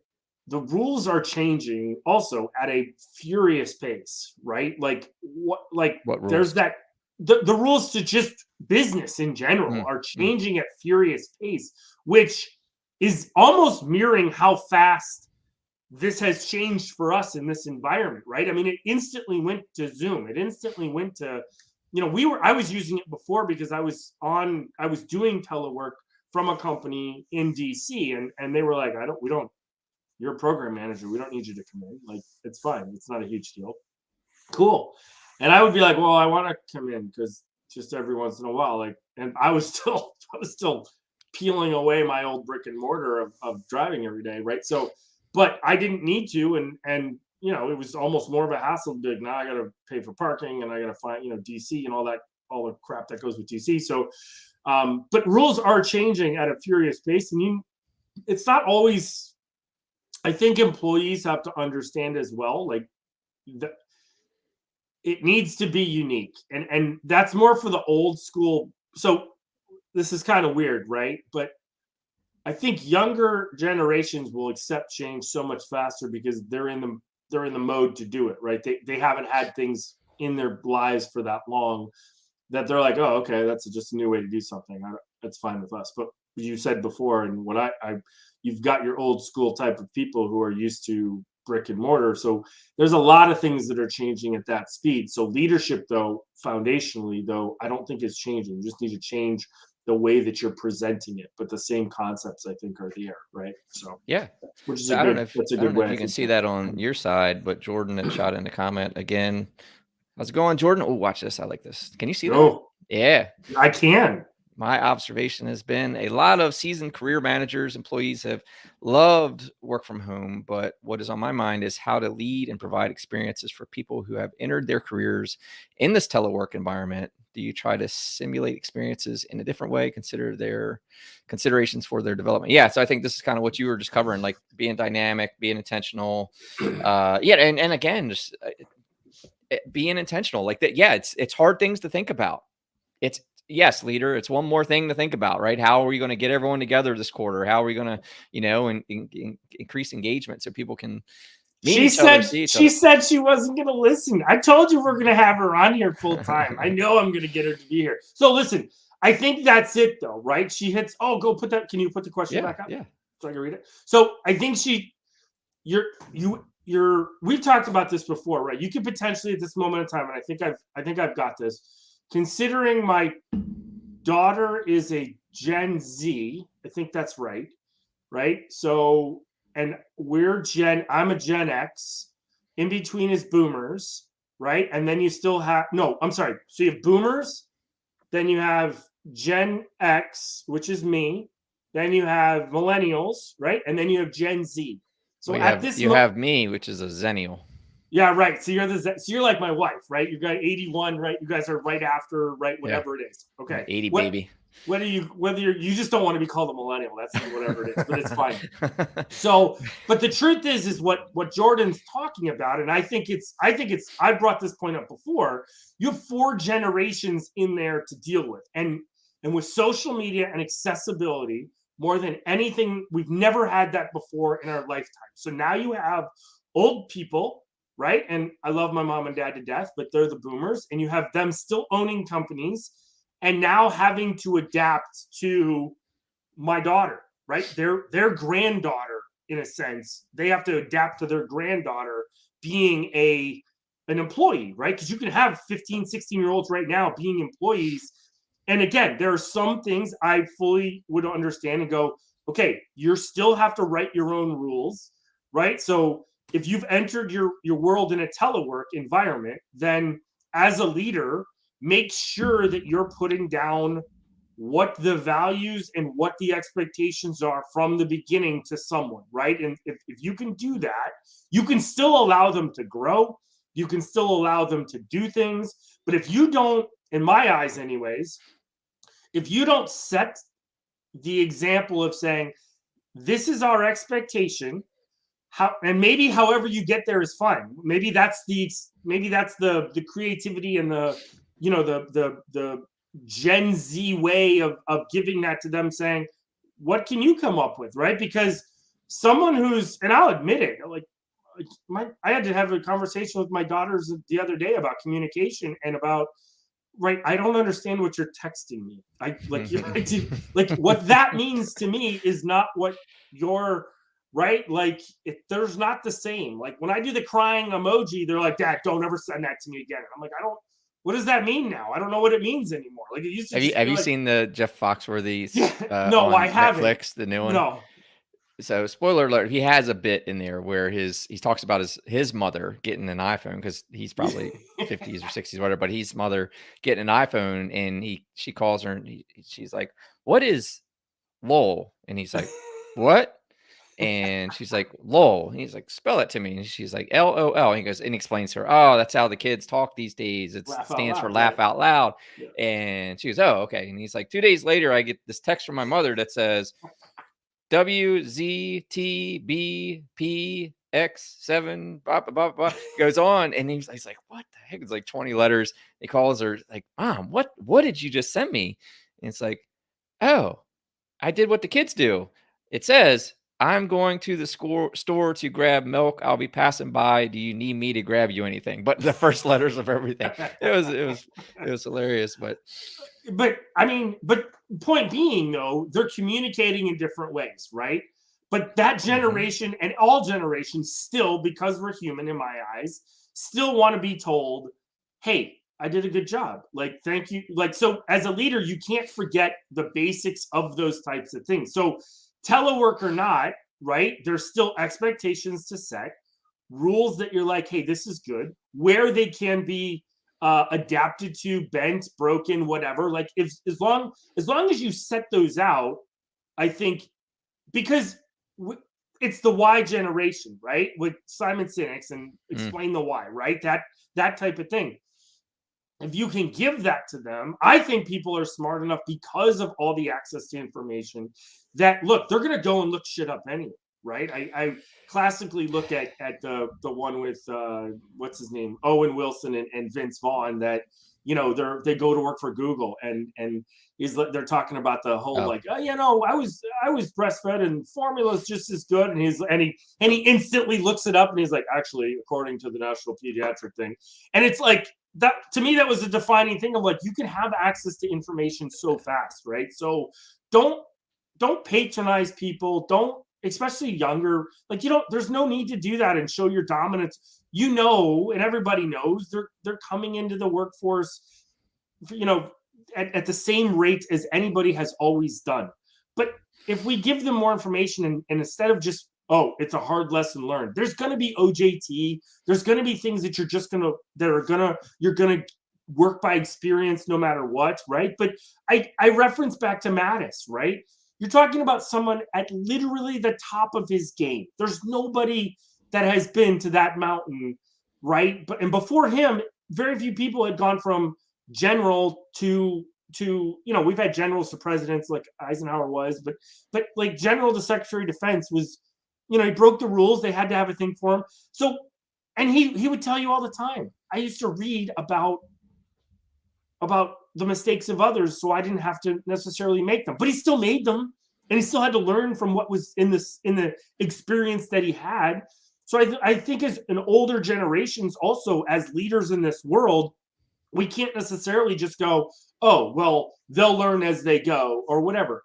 the rules are changing also at a furious pace, right? What There's rules? that the rules to just business in general Mm, are mm. changing at furious pace, which is almost mirroring how fast this has changed for us in this environment, right? I mean, it instantly went to Zoom. It instantly went to, I was using it before because I was doing telework from a company in DC, and they were like, we don't, you're a program manager. We don't need you to come in. Like, it's fine. It's not a huge deal. Cool. And I would be like, well, I want to come in because just every once in a while, like, and I was still peeling away my old brick and mortar of driving every day, right? So, but I didn't need to, and it was almost more of a hassle to be like, now I got to pay for parking and I got to find DC and all the crap that goes with DC. So, but rules are changing at a furious pace, and it's not always. I think employees have to understand as well, like the, it needs to be unique, and that's more for the old school. So this is kind of weird, right? But I think younger generations will accept change so much faster because they're in the mode to do it, right? They haven't had things in their lives for that long that they're like, oh, okay, that's just a new way to do something. That's fine with us. But you said before, and what you've got your old school type of people who are used to brick and mortar. So there's a lot of things that are changing at that speed. So leadership, though, foundationally, though, I don't think is changing. You just need to change the way that you're presenting it, but the same concepts I think are there, right? So Yeah. which is So that's a I don't good know if way I you can think. see that on your side, but Jordan had shot in the comment again. How's it going, Jordan? Oh, watch this. I like this. Can you see that? Oh, Yeah. I can. My observation has been a lot of seasoned career managers, employees have loved work from home, but what is on my mind is how to lead and provide experiences for people who have entered their careers in this telework environment. Do you try to simulate experiences in a different way, consider their considerations for their development? Yeah, so I think this is kind of what you were just covering, like being dynamic, being intentional. Yeah, and again, just being intentional like that. Yeah, it's hard things to think about. It's yes, leader. It's one more thing to think about, right? How are we going to get everyone together this quarter? How are we going to, increase engagement so people can meet She each other, said see each she other? said she wasn't going to listen. I told you we're going to have her on here full time. I know I'm going to get her to be here. So listen, I think that's it though, right? She hits. Oh, go put that. Can you put the question Yeah, back up yeah, so I can read it? So I think we've talked about this before, right? You could potentially at this moment in time, and I think I've got this. Considering my daughter is a Gen Z, I think that's right, right? So, and I'm a Gen X. In between is boomers, right? And then you still have, no, I'm sorry. So you have boomers, then you have Gen X, which is me. Then you have millennials, right? And then you have Gen Z. So well, at this you have me, which is a zennial. yeah, right. So you're like my wife, right? You got 81, right? You guys are right after, right? Yeah, Whatever it is. I'm Okay. 80 baby. Whether you just don't want to be called a millennial. That's whatever it is, but it's fine. So, but the truth is what Jordan's talking about, and I think I brought this point up before. You have 4 generations in there to deal with, and with social media and accessibility more than anything, we've never had that before in our lifetime. So now you have old people, right? And I love my mom and dad to death, but they're the boomers, and you have them still owning companies and now having to adapt to my daughter, right? Their granddaughter, in a sense, they have to adapt to their granddaughter being an employee, right? Because you can have 15, 16-year-olds right now being employees. And again, there are some things I fully would understand and go, okay, you still have to write your own rules. right? So if you've entered your world in a telework environment, then as a leader, make sure that you're putting down what the values and what the expectations are from the beginning to someone, right? And if you can do that, you can still allow them to grow. You can still allow them to do things. But if you don't, in my eyes, anyways, if you don't set the example of saying, this is our expectation, how, and maybe however you get there is fine. Maybe that's the creativity and the, you know, the Gen Z way of giving that to them, saying, what can you come up with, right? Because someone who's, and I'll admit it, like I had to have a conversation with my daughters the other day about communication and about, right, I don't understand what you're texting me. I like what that means to me is not what you're, right? Like there's not the same. Like when I do the crying emoji, they're like, Dad, don't ever send that to me again. And I'm like, I don't, what does that mean now? I don't know what it means anymore. Like it used to Have you like, seen the Jeff Foxworthy no, on I haven't. Netflix, the new one? No. So spoiler alert, he has a bit in there where he talks about his mother getting an iPhone, because he's probably 50s or 60s, whatever, but his mother getting an iPhone, and she calls her and she's like, what is LOL? And he's like, what? And she's like, LOL. And he's like, spell it to me. And she's like, LOL. And he goes and explains to her, oh, that's how the kids talk these days. It stands for laugh out loud. Yeah. And she goes, oh, okay. And he's like, 2 days later, I get this text from my mother that says WZTBPX7 blah, blah, blah, blah, goes on. And he's like, what the heck? It's like 20 letters. He calls her like, Mom, what did you just send me? And it's like, oh, I did what the kids do. It says, I'm going to the store to grab milk. I'll be passing by. Do you need me to grab you anything? But the first letters of everything. It was hilarious. But I mean, but point being though, they're communicating in different ways, right? But that generation and all generations still, because we're human in my eyes, still want to be told, hey, I did a good job. Like, thank you. Like, so as a leader, you can't forget the basics of those types of things. So telework or not, right? There's still expectations to set, rules that you're like, hey, this is good, where they can be adapted to, bent, broken, whatever. Like if as long as you set those out, I think, because it's the why generation, right? With Simon Sinek's and explain the why, right? That type of thing. If you can give that to them, I think people are smart enough, because of all the access to information, that look, they're going to go and look shit up anyway, right? I classically look at the one with what's his name, Owen Wilson and Vince Vaughn, that, you know, they go to work for Google, and they're talking about the whole like, oh, you know, I was breastfed and formula is just as good, and he instantly looks it up and he's like, actually, according to the National Pediatric thing. And it's like, that to me, that was a defining thing of like, you can have access to information so fast, right? So don't patronize people. Don't, especially younger, like, you don't, there's no need to do that and show your dominance. You know, and everybody knows they're coming into the workforce, you know, at the same rate as anybody has always done. But if we give them more information, and instead of just, oh, it's a hard lesson learned, there's going to be OJT. There's going to be things that you're going to work by experience no matter what, right? But I reference back to Mattis, right? You're talking about someone at literally the top of his game. There's nobody that has been to that mountain, right? And before him, very few people had gone from general to, you know, we've had generals to presidents like Eisenhower was, but like general to Secretary of Defense was, you know, he broke the rules. They had to have a thing for him. So, and he would tell you all the time, I used to read about the mistakes of others, so I didn't have to necessarily make them, but he still made them, and he still had to learn from what was in the experience that he had. So I think as an older generations, also as leaders in this world, we can't necessarily just go, oh, well, they'll learn as they go or whatever.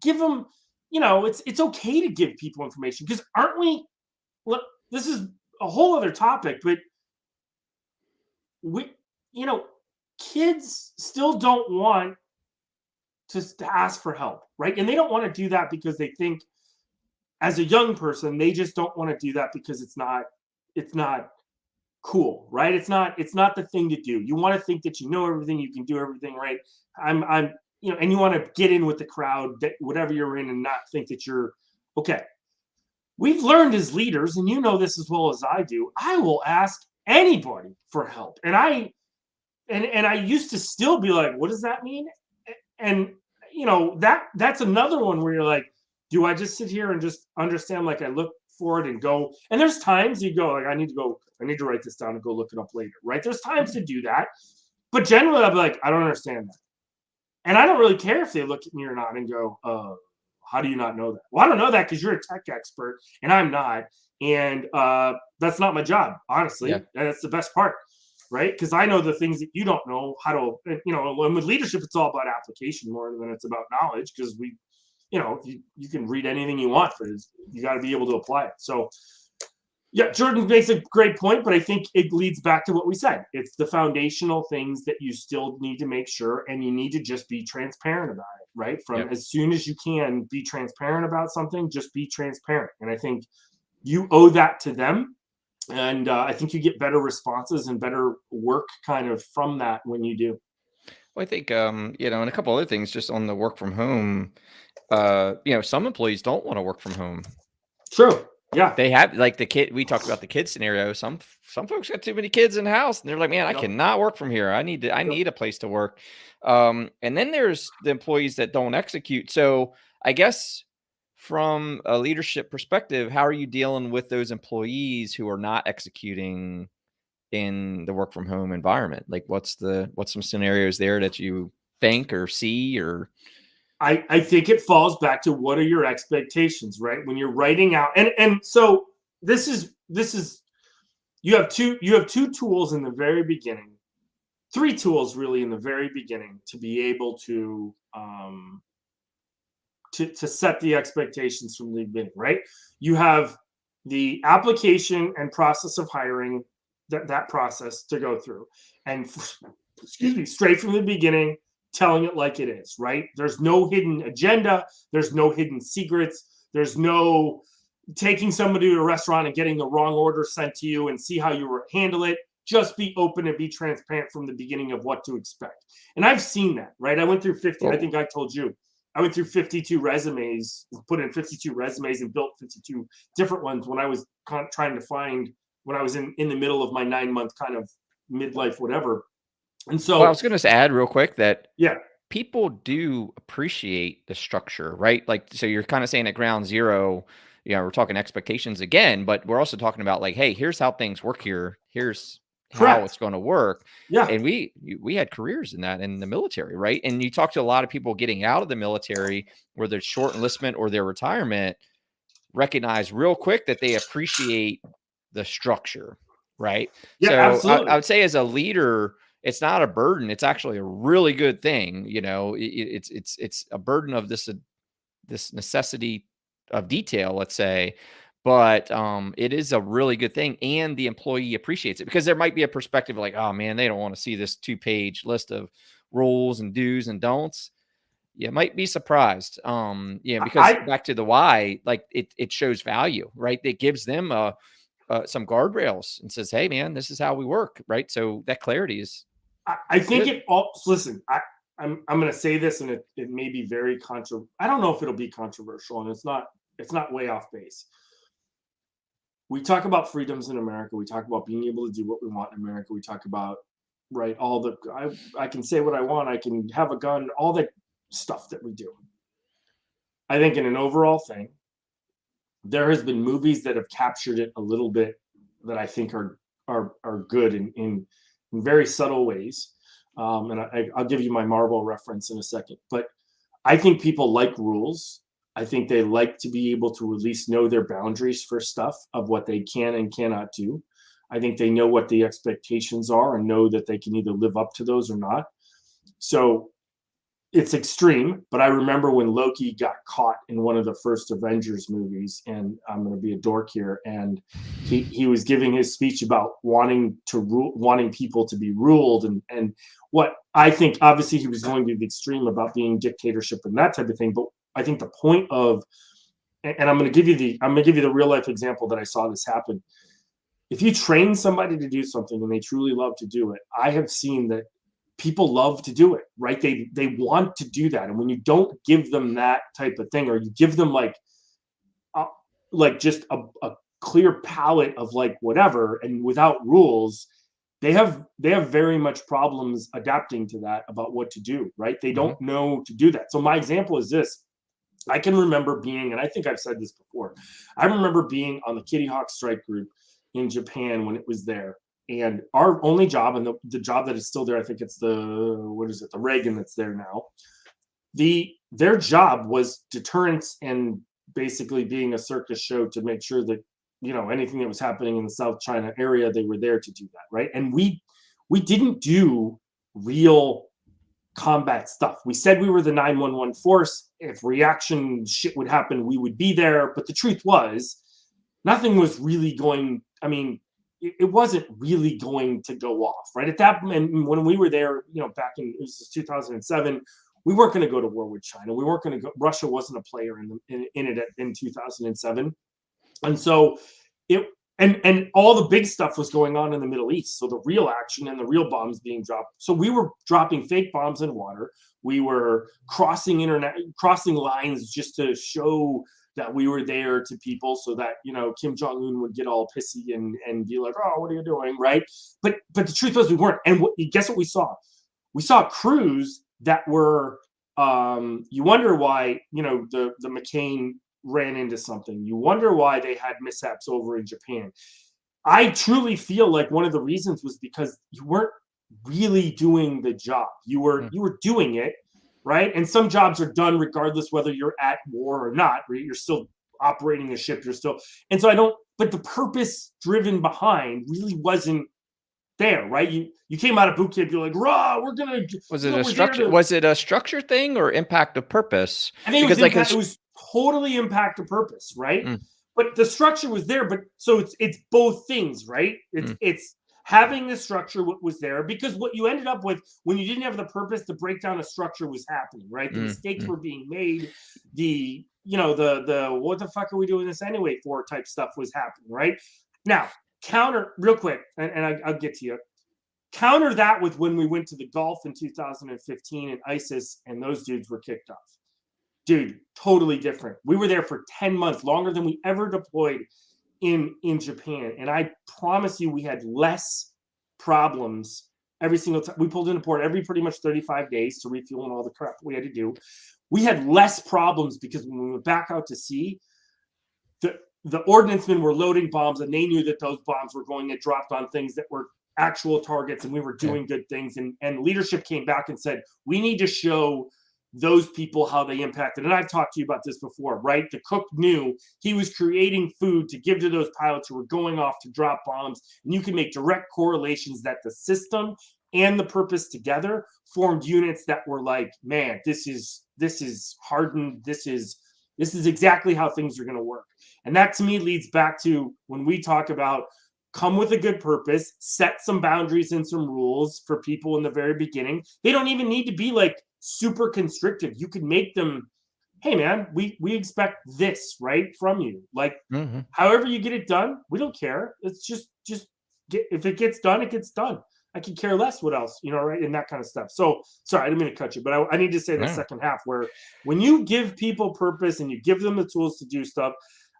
Give them, you know, it's okay to give people information, because aren't we, look, this is a whole other topic, but we, you know, kids still don't want to ask for help, right? And they don't want to do that because they think as a young person, they just don't want to do that because it's not cool, right? It's not the thing to do. You want to think that you know everything, you can do everything, right? I'm and you want to get in with the crowd, that whatever you're in, and not think that you're okay. We've learned as leaders, and you know this as well as I do, I will ask anybody for help. And I used to still be like, what does that mean? And that's another one where you're like, do I just sit here and just understand, like I look for it and go, and there's times you go like, I need to write this down and go look it up later, right? There's times to do that, but generally I'll be like, I don't understand that. And I don't really care if they look at me or not and go, how do you not know that? Well, I don't know that because you're a tech expert and I'm not. And that's not my job, honestly. Yeah. And that's the best part, right? Because I know the things that you don't know how to, and with leadership, it's all about application more than it's about knowledge, because you can read anything you want, but you got to be able to apply it. So, yeah, Jordan makes a great point, but I think it leads back to what we said. It's the foundational things that you still need to make sure, and you need to just be transparent about it, right? From as soon as you can be transparent about something, just be transparent. And I think you owe that to them. And I think you get better responses and better work kind of from that when you do. Well, I think, and a couple other things just on the work from home. Some employees don't want to work from home. True. Yeah. They have, like the kid, we talked about the kid scenario. Some folks got too many kids in the house and they're like, man, I cannot work from here. I need a place to work. And then there's the employees that don't execute. So I guess from a leadership perspective, how are you dealing with those employees who are not executing in the work from home environment? Like what's some scenarios there that you think or see? Or I think it falls back to, what are your expectations, right? When you're writing out, and so this is you have two tools in the very beginning, three tools really in the very beginning, to be able to set the expectations from the beginning, right? You have the application and process of hiring, that process to go through, and excuse me, straight from the beginning, telling it like it is, right? There's no hidden agenda. There's no hidden secrets. There's no taking somebody to a restaurant and getting the wrong order sent to you and see how you handle it. Just be open and be transparent from the beginning of what to expect. And I've seen that, right? I went through 50, I think I told you, I went through 52 resumes, put in 52 resumes and built 52 different ones when I was trying to find, when I was in the middle of my 9-month kind of midlife, whatever. And so I was going to add real quick that yeah, people do appreciate the structure, right? Like, so you're kind of saying at ground zero, we're talking expectations again, but we're also talking about like, hey, here's how things work here. Here's how it's going to work. Yeah. And we had careers in that in the military, right? And you talk to a lot of people getting out of the military, whether it's short enlistment or their retirement, recognize real quick that they appreciate the structure, right? Yeah, so absolutely. I would say as a leader, it's not a burden. It's actually a really good thing. It's a burden of this necessity of detail, let's say, but it is a really good thing. And the employee appreciates it, because there might be a perspective like, oh man, they don't want to see this 2-page list of rules and do's and don'ts. You might be surprised. Because back to the why, like it shows value, right? It gives them some guardrails and says, hey man, this is how we work, right? So that clarity is, I think good. It all, listen, I'm going to say this, and it may be very I don't know if it'll be controversial, and it's not way off base. We talk about freedoms in America. We talk about being able to do what we want in America. We talk about, right, I can say what I want. I can have a gun, all that stuff that we do. I think in an overall thing, there has been movies that have captured it a little bit that I think are good in very subtle ways. And I'll give you my Marvel reference in a second. But I think people like rules. I think they like to be able to at least know their boundaries for stuff of what they can and cannot do. I think they know what the expectations are and know that they can either live up to those or not. So it's extreme, but I remember when Loki got caught in one of the first Avengers movies, and I'm going to be a dork here, and he was giving his speech about wanting people to be ruled, and what I think, obviously he was going to the extreme about being dictatorship and that type of thing, but I think the point of, and I'm going to give you the real life example that I saw this happen. If you train somebody to do something and they truly love to do it, I have seen that people love to do it, right? They want to do that. And when you don't give them that type of thing, or you give them like just a clear palette of like whatever, and without rules, they have very much problems adapting to that about what to do, right? They don't know to do that. So my example is this. I can remember being, and I think I've said this before, I remember being on the Kitty Hawk strike group in Japan when it was there. And our only job, and the job that is still there, I think it's the Reagan that's there now. Their job was deterrence and basically being a circus show to make sure that, anything that was happening in the South China area, they were there to do that, right? And we didn't do real combat stuff. We said we were the 911 force. If reaction shit would happen, we would be there. But the truth was, nothing was really going, it wasn't really going to go off, right? At that moment, when we were there, back in, it was 2007, we weren't going to go to war with China. We weren't going to go, Russia wasn't a player in it in 2007. And so and all the big stuff was going on in the Middle East. So the real action and the real bombs being dropped. So we were dropping fake bombs in water. We were crossing lines just to show that we were there to people, so that, Kim Jong-un would get all pissy and be like, oh, what are you doing, right? But the truth was we weren't. And guess what we saw? We saw crews that were, you wonder why, the McCain ran into something. You wonder why they had mishaps over in Japan. I truly feel like one of the reasons was because you weren't really doing the job. You were doing it, right? And some jobs are done regardless whether you're at war or not, right? You're still operating a ship. And so but the purpose driven behind really wasn't there, right? You came out of boot camp, you're like, raw, we're gonna. Was it a structure? Was it a structure thing or impact of purpose? I think it was totally impact of purpose, right? But the structure was there. But so it's both things, right? It's having the structure was there, because what you ended up with when you didn't have the purpose, the breakdown of structure was happening, right? The mistakes were being made. The what the fuck are we doing this anyway for type stuff was happening, right? Now, counter real quick, and I'll get to you. Counter that with when we went to the Gulf in 2015 and ISIS and those dudes were kicked off. Dude, totally different. We were there for 10 months, longer than we ever deployed in Japan. And I promise you, we had less problems every single time. We pulled into port every pretty much 35 days to refuel and all the crap we had to do. We had less problems because when we went back out to sea, the ordnancemen were loading bombs, and they knew that those bombs were going to get dropped on things that were actual targets, and we were doing good things. And leadership came back and said, we need to show those people how they impacted. And I've talked to you about this before, right? The cook knew he was creating food to give to those pilots who were going off to drop bombs. And you can make direct correlations that the system and the purpose together formed units that were like, man, this is hardened. This is exactly how things are going to work. And that to me leads back to when we talk about come with a good purpose, set some boundaries and some rules for people in the very beginning. They don't even need to be like super constrictive. You could make them, hey man, we expect this, right, from you. Like however you get it done, we don't care. It's just if it gets done, it gets done. I could care less what else, right? And that kind of stuff. So sorry, I didn't mean to cut you, but I need to say the second half where when you give people purpose and you give them the tools to do stuff,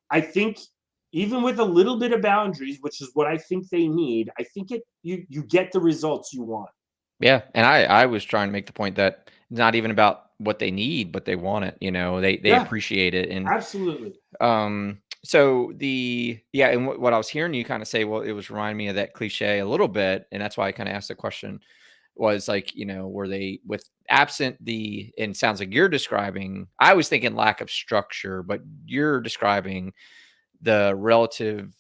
I think even with a little bit of boundaries, which is what I think they need, I think you get the results you want. Yeah. And I was trying to make the point that it's not even about what they need, but they want it, they appreciate it. And absolutely. So and what I was hearing you kind of say, well, it was reminding me of that cliche a little bit. And that's why I kind of asked the question was like, were they with absent and it sounds like you're describing, I was thinking lack of structure, but you're describing the relative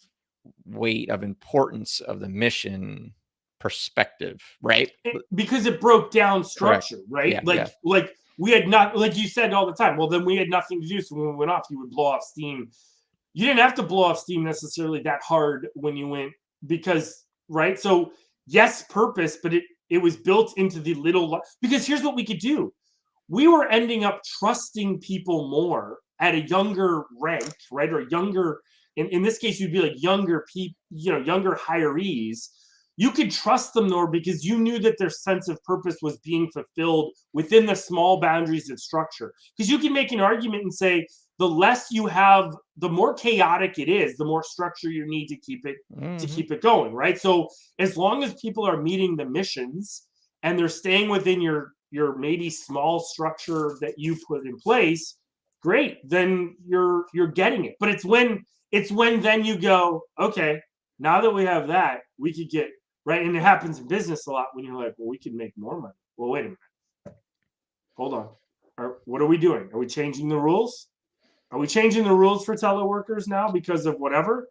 weight of importance of the mission perspective, right? Because it broke down structure, right? Like we had not, like you said all the time, well, then we had nothing to do. So when we went off, you would blow off steam. You didn't have to blow off steam necessarily that hard when you went, because, right? So yes, purpose, but it was built into the little, because here's what we could do. We were ending up trusting people more at a younger rank, right? Or younger, in this case, you'd be like younger people, younger hirees. You could trust them more because you knew that their sense of purpose was being fulfilled within the small boundaries of structure. Because you can make an argument and say, the less you have, the more chaotic it is, the more structure you need to keep it going, right? So as long as people are meeting the missions and they're staying within your maybe small structure that you put in place, great, then you're getting it. But it's when then you go, okay, now that we have that, we could get right. And it happens in business a lot when you're like, well, we could make more money. Well, wait a minute. Hold on. What are we doing? Are we changing the rules? Are we changing the rules for teleworkers now because of whatever?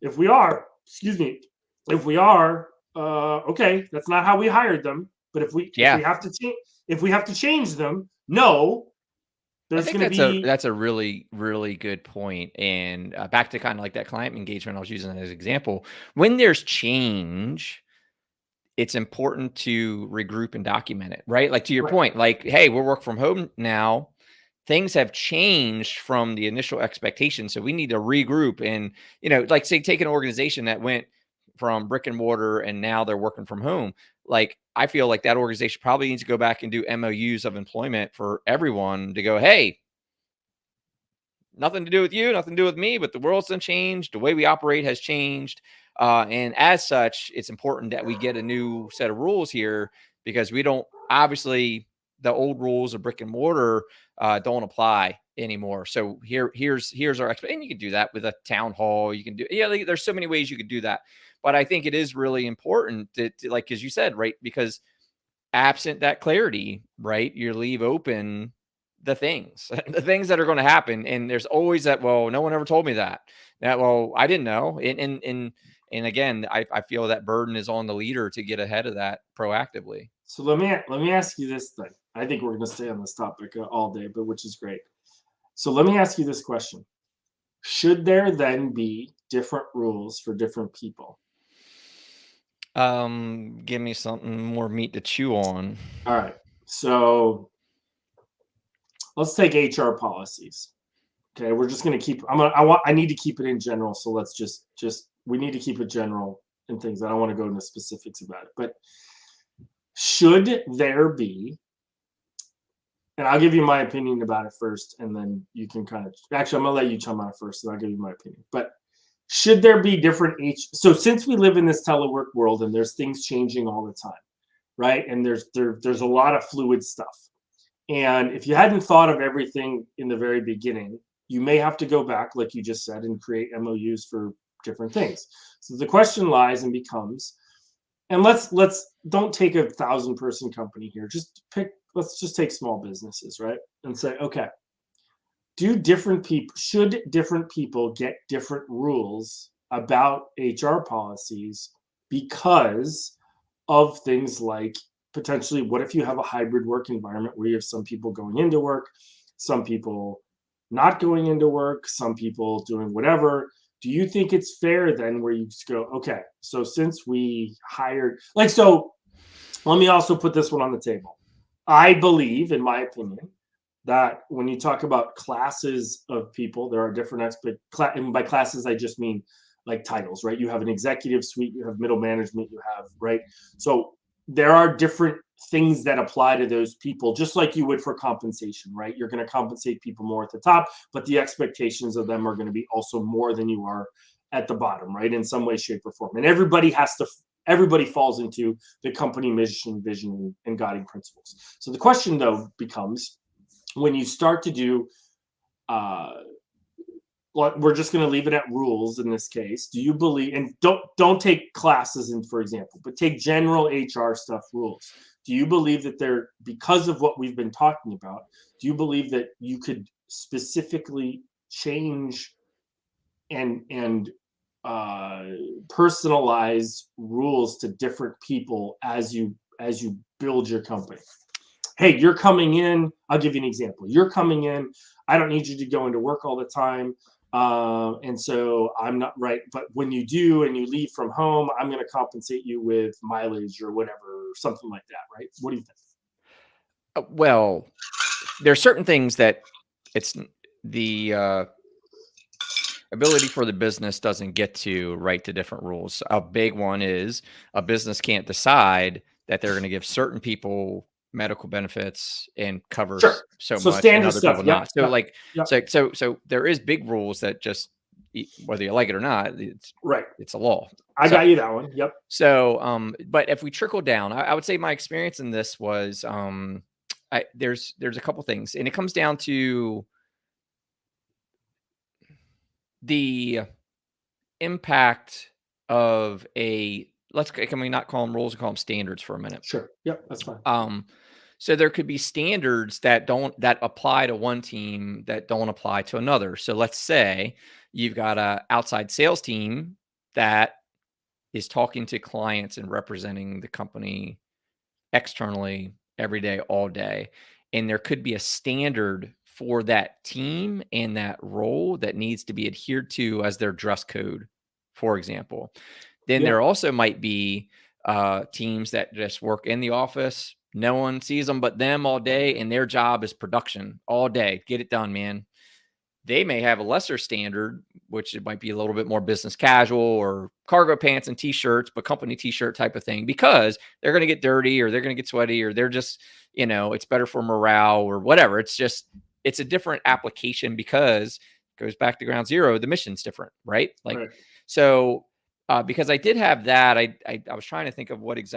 If we are, okay, that's not how we hired them. But if we have to change them, no, there's going to be. That's a really, really good point. And back to kind of like that client engagement I was using as an example. When there's change, it's important to regroup and document it, right? Like to your point, like, hey, we're work from home now. Things have changed from the initial expectation. So we need to regroup and, like say, take an organization that went from brick and mortar and now they're working from home. Like, I feel like that organization probably needs to go back and do MOUs of employment for everyone to go, hey, nothing to do with you, nothing to do with me, but the world's done changed. The way we operate has changed. And as such, it's important that we get a new set of rules here because we don't, obviously, the old rules of brick and mortar don't apply anymore. So here's our expectation. And you can do that with a town hall. You can do, there's so many ways you could do that. But I think it is really important to like, as you said, right? Because absent that clarity, right, you leave open the things that are going to happen. And there's always that, well, no one ever told me that, well, I didn't know. And again, I feel that burden is on the leader to get ahead of that proactively. So let me ask you this thing. I think we're going to stay on this topic all day, but which is great. So let me ask you this question. Should there then be different rules for different people? Give me something more meat to chew on. All right. So let's take HR policies. Okay, we're just going to keep. I need to keep it in general. So let's just we need to keep it general and things. I don't want to go into specifics about it. But should there be? And I'll give you my opinion about it first, and then you can kind of. Actually, I'm going to let you chime on it first, and I'll give you my opinion. But should there be different So since we live in this telework world, and there's things changing all the time, right? And there's a lot of fluid stuff. And if you hadn't thought of everything in the very beginning, you may have to go back, like you just said, and create MOUs for different things. So the question lies and becomes, and let's don't take 1,000-person company here. Let's just take small businesses, right? And say, okay, should different people get different rules about HR policies because of things like potentially, what if you have a hybrid work environment where you have some people going into work, some people not going into work, some people doing whatever? Do you think it's fair then where you just go, okay, so since we hired, so let me also put this one on the table. I believe, in my opinion, that when you talk about classes of people, there are different and by classes, I just mean like titles, right? You have an executive suite, you have middle management, you have, right? So there are different things that apply to those people, just like you would for compensation, right? You're going to compensate people more at the top, but the expectations of them are going to be also more than you are at the bottom, right? In some way, shape, or form. And everybody falls into the company mission, vision, and guiding principles. So the question, though, becomes, when you start to do, we're just going to leave it at rules in this case. Do you believe, and don't take classes in, for example, but take general HR stuff rules. Do you believe that because of what we've been talking about, do you believe that you could specifically change and personalize rules to different people as you build your company? Hey, you're coming in. I'll give you an example. You're coming in. I don't need you to go into work all the time. And so I'm not right. But when you do and you leave from home, I'm going to compensate you with mileage or whatever, or something like that. Right. What do you think? Well, there are certain things that the ability for the business doesn't get to write to different rules. A big one is a business can't decide that they're going to give certain people medical benefits and cover Sure. so So much and standard other stuff. people Yep. not. So Yep. Yep. so there is big rules that just, whether you like it or not, Right. it's a law. I got you that one. Yep. So, but if we trickle down, I would say my experience in this was, there's a couple things, and it comes down to the impact of can we not call them rules and call them standards for a minute? Sure. Yep. That's fine. So there could be standards that apply to one team that don't apply to another. So let's say you've got a outside sales team that is talking to clients and representing the company externally every day, all day. And there could be a standard for that team and that role that needs to be adhered to as their dress code, for example. Then there also might be teams that just work in the office. No one sees them but them all day, and their job is production all day. Get it done, man. They may have a lesser standard, which it might be a little bit more business casual or cargo pants and t-shirts, but company t-shirt type of thing, because they're going to get dirty or they're going to get sweaty or they're just, it's better for morale or whatever. It's a different application because it goes back to ground zero. The mission's different, right? So because I did have that, I was trying to think of what it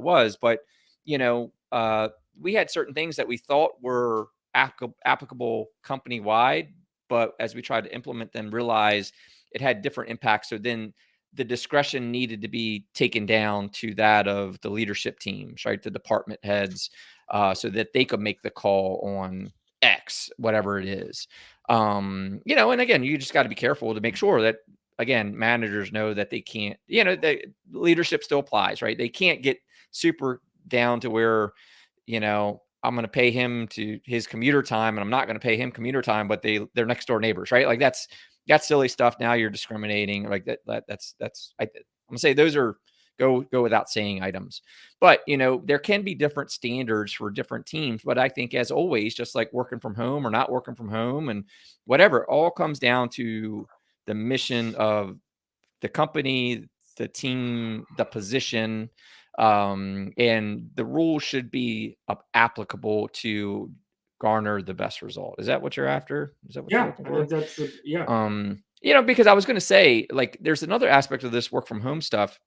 was, but we had certain things that we thought were applicable company wide, but as we tried to implement them, realized it had different impacts. So then the discretion needed to be taken down to that of the leadership teams, right? The department heads, so that they could make the call on X, whatever it is. And again, you just got to be careful to make sure that, again, managers know that they can't, the leadership still applies, right? They can't get super down to where, I'm going to pay him to his commuter time and I'm not going to pay him commuter time, but they're next door neighbors, right? Like that's silly stuff. Now you're discriminating like that. I'm gonna say those are go without saying items, but there can be different standards for different teams. But I think, as always, just like working from home or not working from home and whatever, it all comes down to the mission of the company, the team, the position, and the rule should be applicable to garner the best result. Is that what you're after? Is that what you're looking for? I think that's because I was going to say, like, there's another aspect of this work from home stuff,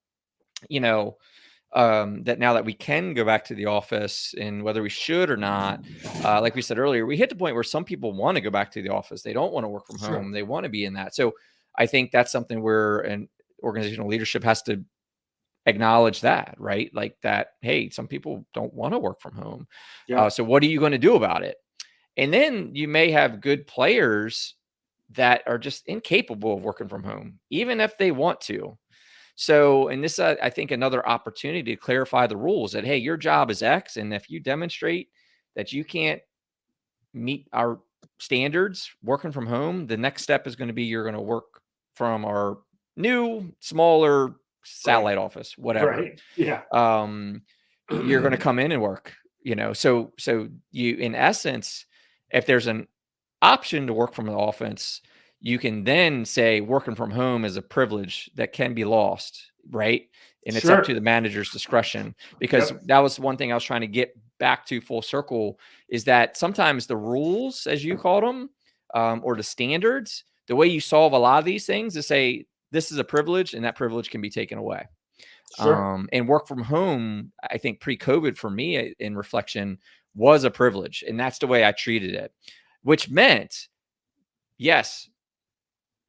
that now that we can go back to the office, and whether we should or not, like we said earlier, we hit the point where some people want to go back to the office. They don't want to work from home. They want to be in that. So I think that's something where an organizational leadership has to acknowledge that, right? Like that, hey, some people don't want to work from home. So what are you going to do about it? And then you may have good players that are just incapable of working from home, even if they want to. So, and this, I think, another opportunity to clarify the rules that, hey, your job is X. And if you demonstrate that you can't meet our standards working from home, the next step is going to be, you're going to work from our new, smaller satellite office, whatever. Right. Yeah. You're going to come in and work, so you, in essence, if there's an option to work from the office, you can then say working from home is a privilege that can be lost, right? And it's up to the manager's discretion, because that was one thing I was trying to get back to full circle, is that sometimes the rules, as you called them, or the standards, the way you solve a lot of these things is say, this is a privilege, and that privilege can be taken away. And work from home, I think pre-COVID for me, in reflection, was a privilege. And that's the way I treated it, which meant, yes,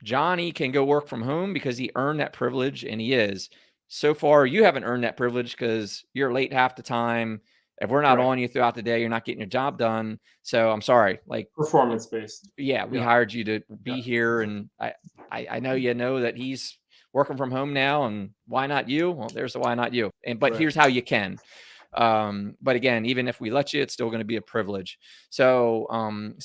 Johnny can go work from home because he earned that privilege, and he is. So far, you haven't earned that privilege because you're late half the time. If we're not on you throughout the day, you're not getting your job done. So I'm sorry, like performance-based. Yeah, we hired you to be here, and I know that he's working from home now, and why not you? Well, there's the why not you. But here's how you can. But again, even if we let you, it's still going to be a privilege. So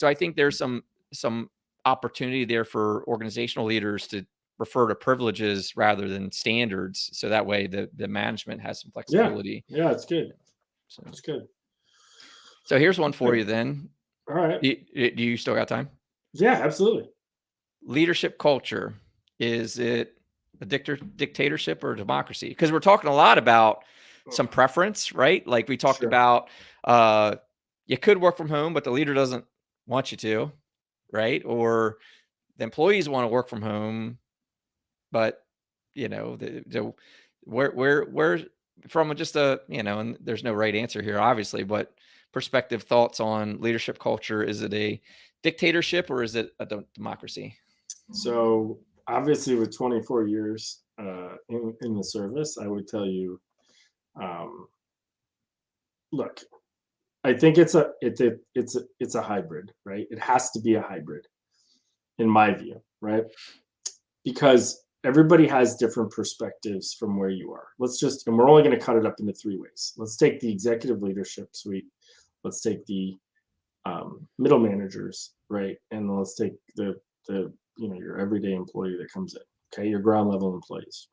I think there's some opportunity there for organizational leaders to refer to privileges rather than standards, so that way the management has some flexibility. Yeah, it's good. So it's good. So here's one for you then. All right. Do you still got time? Yeah, absolutely. Leadership culture, is it a dictatorship or a democracy? Because we're talking a lot about some preference, right? Like we talked Sure. about, you could work from home, but the leader doesn't want you to, right? Or the employees want to work from home, but where from just and there's no right answer here, obviously, but perspective, thoughts on leadership culture. Is it a dictatorship or is it a democracy? So obviously, with 24 years in the service, I would tell you, um, look, I think it's a hybrid, right? It has to be a hybrid, in my view, right? Because everybody has different perspectives from where you are. And we're only going to cut it up into three ways. Let's take the executive leadership suite. Let's take the middle managers, right? And let's take the your everyday employee that comes in. Okay, your ground level employees.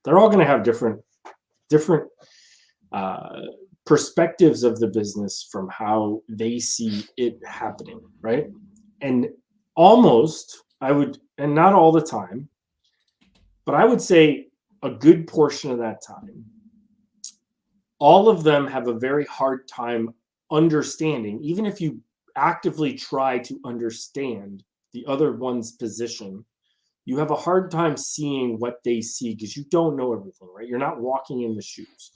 They're all going to have different uh, perspectives of the business from how they see it happening, right? And almost, I would, and not all the time, but I would say a good portion of that time, all of them have a very hard time understanding, even if you actively try to understand the other one's position, you have a hard time seeing what they see because you don't know everything, right? You're not walking in the shoes.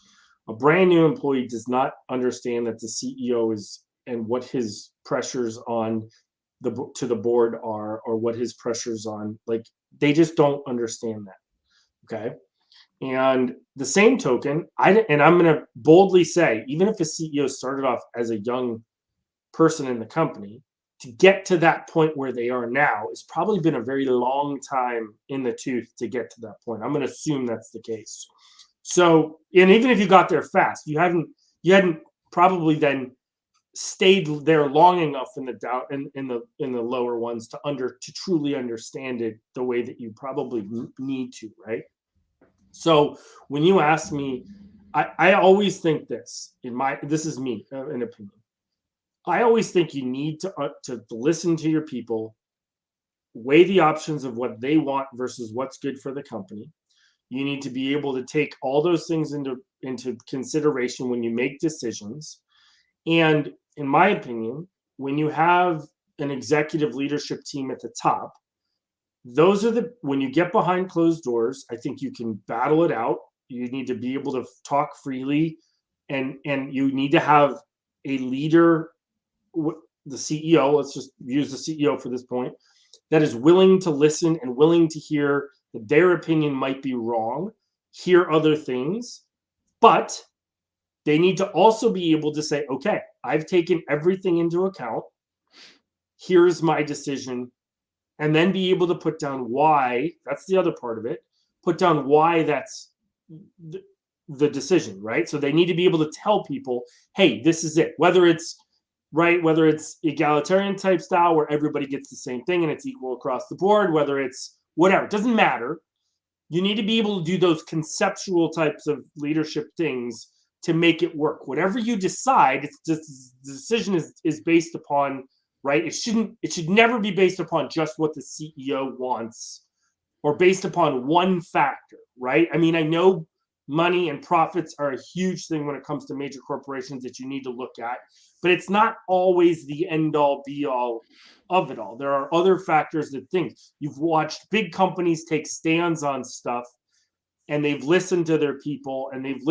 A brand new employee does not understand that the CEO is and what his pressures on the board are, or what his pressures on, like, they just don't understand that. Okay. And the same token, I'm going to boldly say, even if a CEO started off as a young person in the company, to get to that point where they are now, it's probably been a very long time in the tooth to get to that point. I'm going to assume that's the case. So, and even if you got there fast, you hadn't probably then stayed there long enough in the doubt in the lower ones to truly understand it the way that you probably need to, right? So when you ask me, I always think this is me, an opinion. I always think you need to listen to your people, weigh the options of what they want versus what's good for the company. You need to be able to take all those things into consideration when you make decisions. And in my opinion, when you have an executive leadership team at the top, when you get behind closed doors, I think you can battle it out. You need to be able to talk freely, and you need to have a leader, the CEO, let's just use the CEO for this point, that is willing to listen and willing to hear that their opinion might be wrong, hear other things, but they need to also be able to say, okay, I've taken everything into account. Here's my decision. And then be able to put down why. That's the other part of it. Put down why that's the decision, right? So they need to be able to tell people, hey, this is it. Whether it's egalitarian type style where everybody gets the same thing and it's equal across the board, whether it's whatever, it doesn't matter. You need to be able to do those conceptual types of leadership things to make it work. Whatever you decide, it's just, the decision is based upon, right? It should never be based upon just what the CEO wants or based upon one factor, right? I mean, I know money and profits are a huge thing when it comes to major corporations that you need to look at, but it's not always the end all be all of it all. There are other factors that things. You've watched big companies take stands on stuff, and they've listened to their people, and they've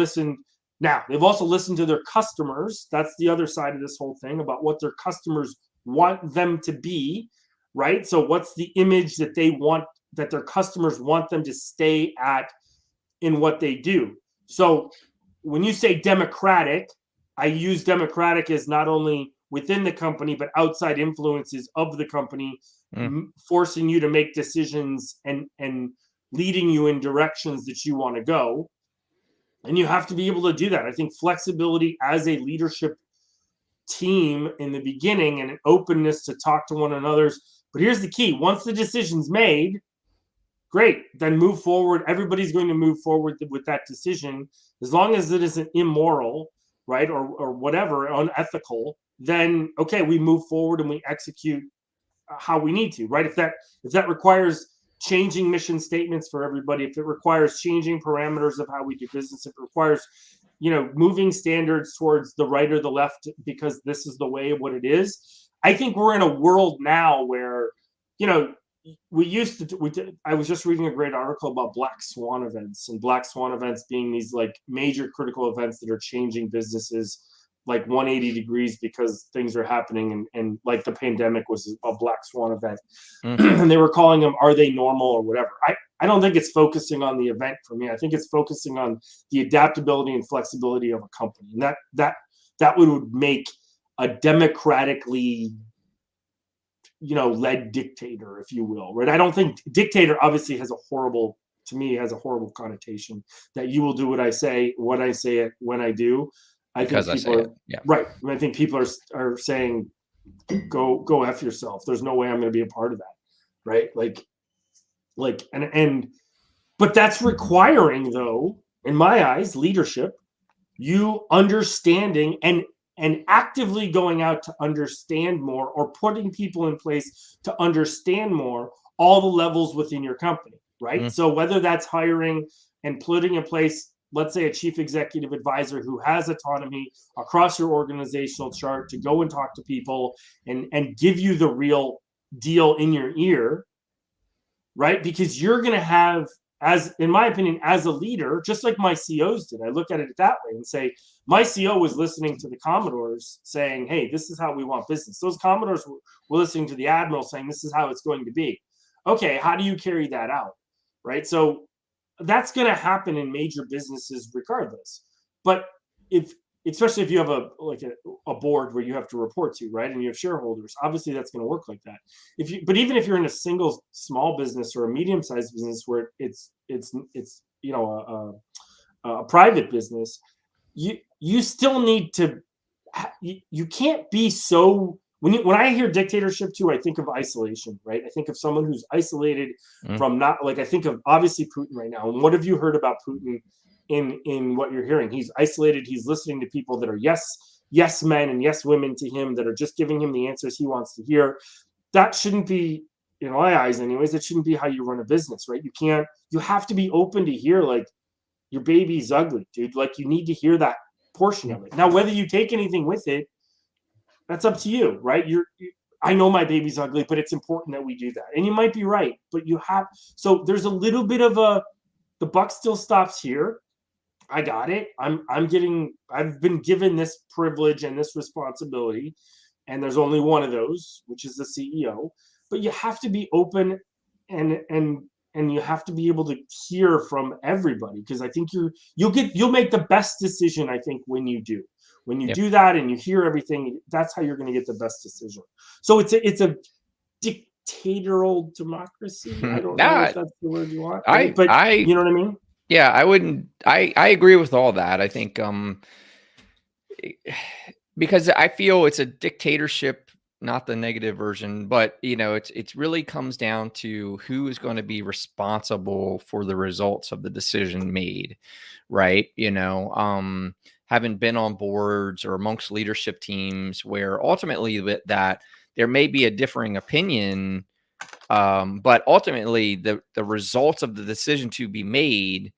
also listened to their customers. That's the other side of this whole thing about what their customers want them to be, right? So what's the image that they want, that their customers want them to stay at in what they do? So when you say democratic, I use democratic as not only within the company, but outside influences of the company, forcing you to make decisions and leading you in directions that you want to go. And you have to be able to do that. I think flexibility as a leadership team in the beginning and an openness to talk to one another. But here's the key. Once the decision's made, great, then move forward. Everybody's going to move forward with that decision. As long as it isn't immoral, right, or whatever, unethical, then, okay, we move forward and we execute how we need to, right? If that requires changing mission statements for everybody, if it requires changing parameters of how we do business, if it requires, moving standards towards the right or the left because this is the way of what it is. I think we're in a world now where, we used to, I was just reading a great article about black swan events, and black swan events being these like major critical events that are changing businesses like 180 degrees because things are happening, and like the pandemic was a black swan event. And they were calling them, are they normal or whatever. I don't think it's focusing on the event for me. I think it's focusing on the adaptability and flexibility of a company, and that would make a democratically led dictator, if you will, right? I don't think dictator obviously has a horrible connotation, that you will do what I say it when I do. Because I say it. Yeah. Right. I think people are saying, go F yourself. There's no way I'm going to be a part of that. Right. But that's requiring, though, in my eyes, leadership, you understanding and actively going out to understand more, or putting people in place to understand more all the levels within your company. Right. So whether that's hiring and putting in place, let's say, a chief executive advisor who has autonomy across your organizational chart to go and talk to people and give you the real deal in your ear, right? Because you're going to have, in my opinion, as a leader, just like my COs did, I look at it that way and say, my CO was listening to the Commodores saying, hey, this is how we want business. Those Commodores were listening to the Admiral saying, this is how it's going to be. Okay, how do you carry that out, right? So that's going to happen in major businesses regardless. But especially if you have a board where you have to report to, right, and you have shareholders, obviously that's going to work like that. But even if you're in a single small business or a medium-sized business where it's a private business, you still need to. You can't be so. When I hear dictatorship too, I think of isolation, right? I think of someone who's isolated from I think of obviously Putin right now. And what have you heard about Putin in what you're hearing? He's isolated. He's listening to people that are yes men and yes women to him, that are just giving him the answers he wants to hear. That shouldn't be, in my eyes anyways, it shouldn't be how you run a business, right? You have to be open to hear, like, your baby's ugly, dude. Like, you need to hear that portion of it. Now, whether you take anything with it, that's up to you, right? I know my baby's ugly, but it's important that we do that. And you might be right, but so there's a little bit of the buck still stops here. I got it. I've been given this privilege and this responsibility, and there's only one of those, which is the CEO. But you have to be open and you have to be able to hear from everybody, because I think you'll make the best decision, I think, when you do. When you do that and you hear everything, that's how you're going to get the best decision. So it's a dictatorial democracy. I don't know if that's the word you want, but you know what I mean? Yeah, I agree with all that. I think because I feel it's a dictatorship, not the negative version, but it's really comes down to who is going to be responsible for the results of the decision made, right? Having been on boards or amongst leadership teams where ultimately that there may be a differing opinion, but ultimately the results of the decision to be made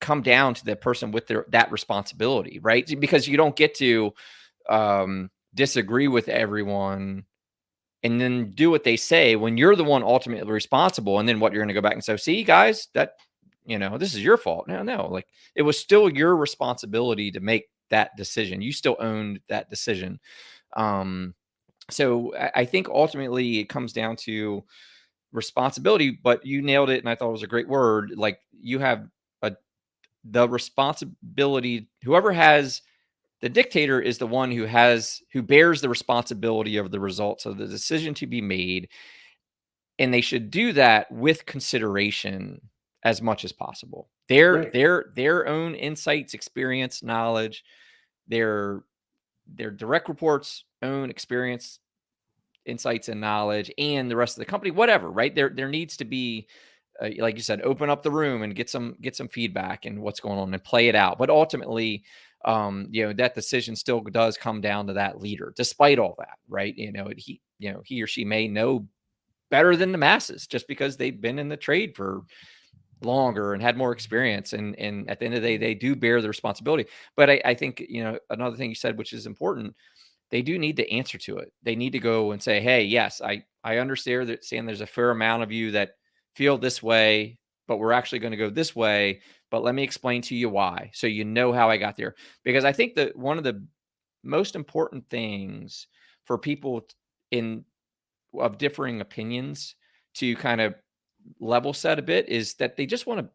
come down to the person with that responsibility, right? Because you don't get to disagree with everyone and then do what they say when you're the one ultimately responsible. And then what, you're going to go back and say, see, guys, that, this is your fault. No, like, it was still your responsibility to make that decision. You still owned that decision. So I think ultimately it comes down to responsibility, but you nailed it. And I thought it was a great word. Like, you have the responsibility. Whoever has the dictator is the one who bears the responsibility of the results of the decision to be made. And they should do that with consideration as much as possible. Their own insights, experience, knowledge, their direct reports, own experience, insights, and knowledge, and the rest of the company, whatever, right? There needs to be, like you said, open up the room and get some feedback and what's going on and play it out. But ultimately, that decision still does come down to that leader, despite all that, right? He or she may know better than the masses just because they've been in the trade for longer and had more experience. And at the end of the day, they do bear the responsibility. But I think, another thing you said, which is important, they do need to answer to it. They need to go and say, hey, yes, I understand that, saying there's a fair amount of you that feel this way, but we're actually going to go this way. But let me explain to you why, so you know how I got there. Because I think that one of the most important things for people of differing opinions to kind of level set a bit is that they just want to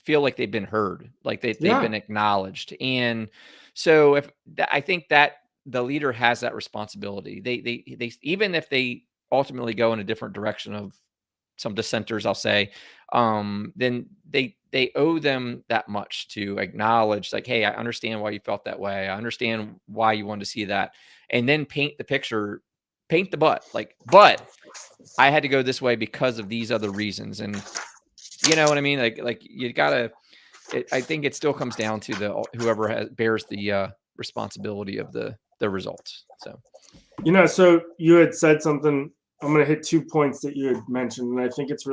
feel like they've been heard, like they've been acknowledged. And so I think that the leader has that responsibility. They even if they ultimately go in a different direction of some dissenters, I'll say, then they owe them that much to acknowledge, like, hey, I understand why you felt that way. I understand why you wanted to see that. And then paint the picture, paint the but I had to go this way because of these other reasons. And you know what I mean? Like you gotta, I think it still comes down to whoever bears the responsibility of the results. So, so you had said something. I'm going to hit 2 points that you had mentioned, and I think it's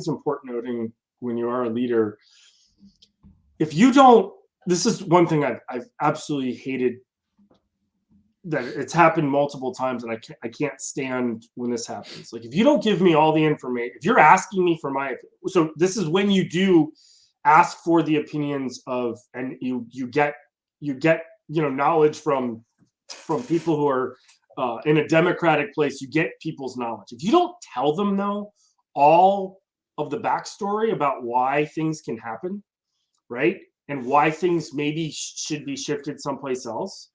important noting when you are a leader. If you don't, this is one thing I've absolutely hated, that it's happened multiple times, and I can't stand when this happens. Like, if you don't give me all the information, if you're asking me for so this is when you do ask for the opinions of, and you get knowledge from people who are in a democratic place. You get people's knowledge. If you don't tell them, though, all of the backstory about why things can happen, right, and why things maybe should be shifted someplace else,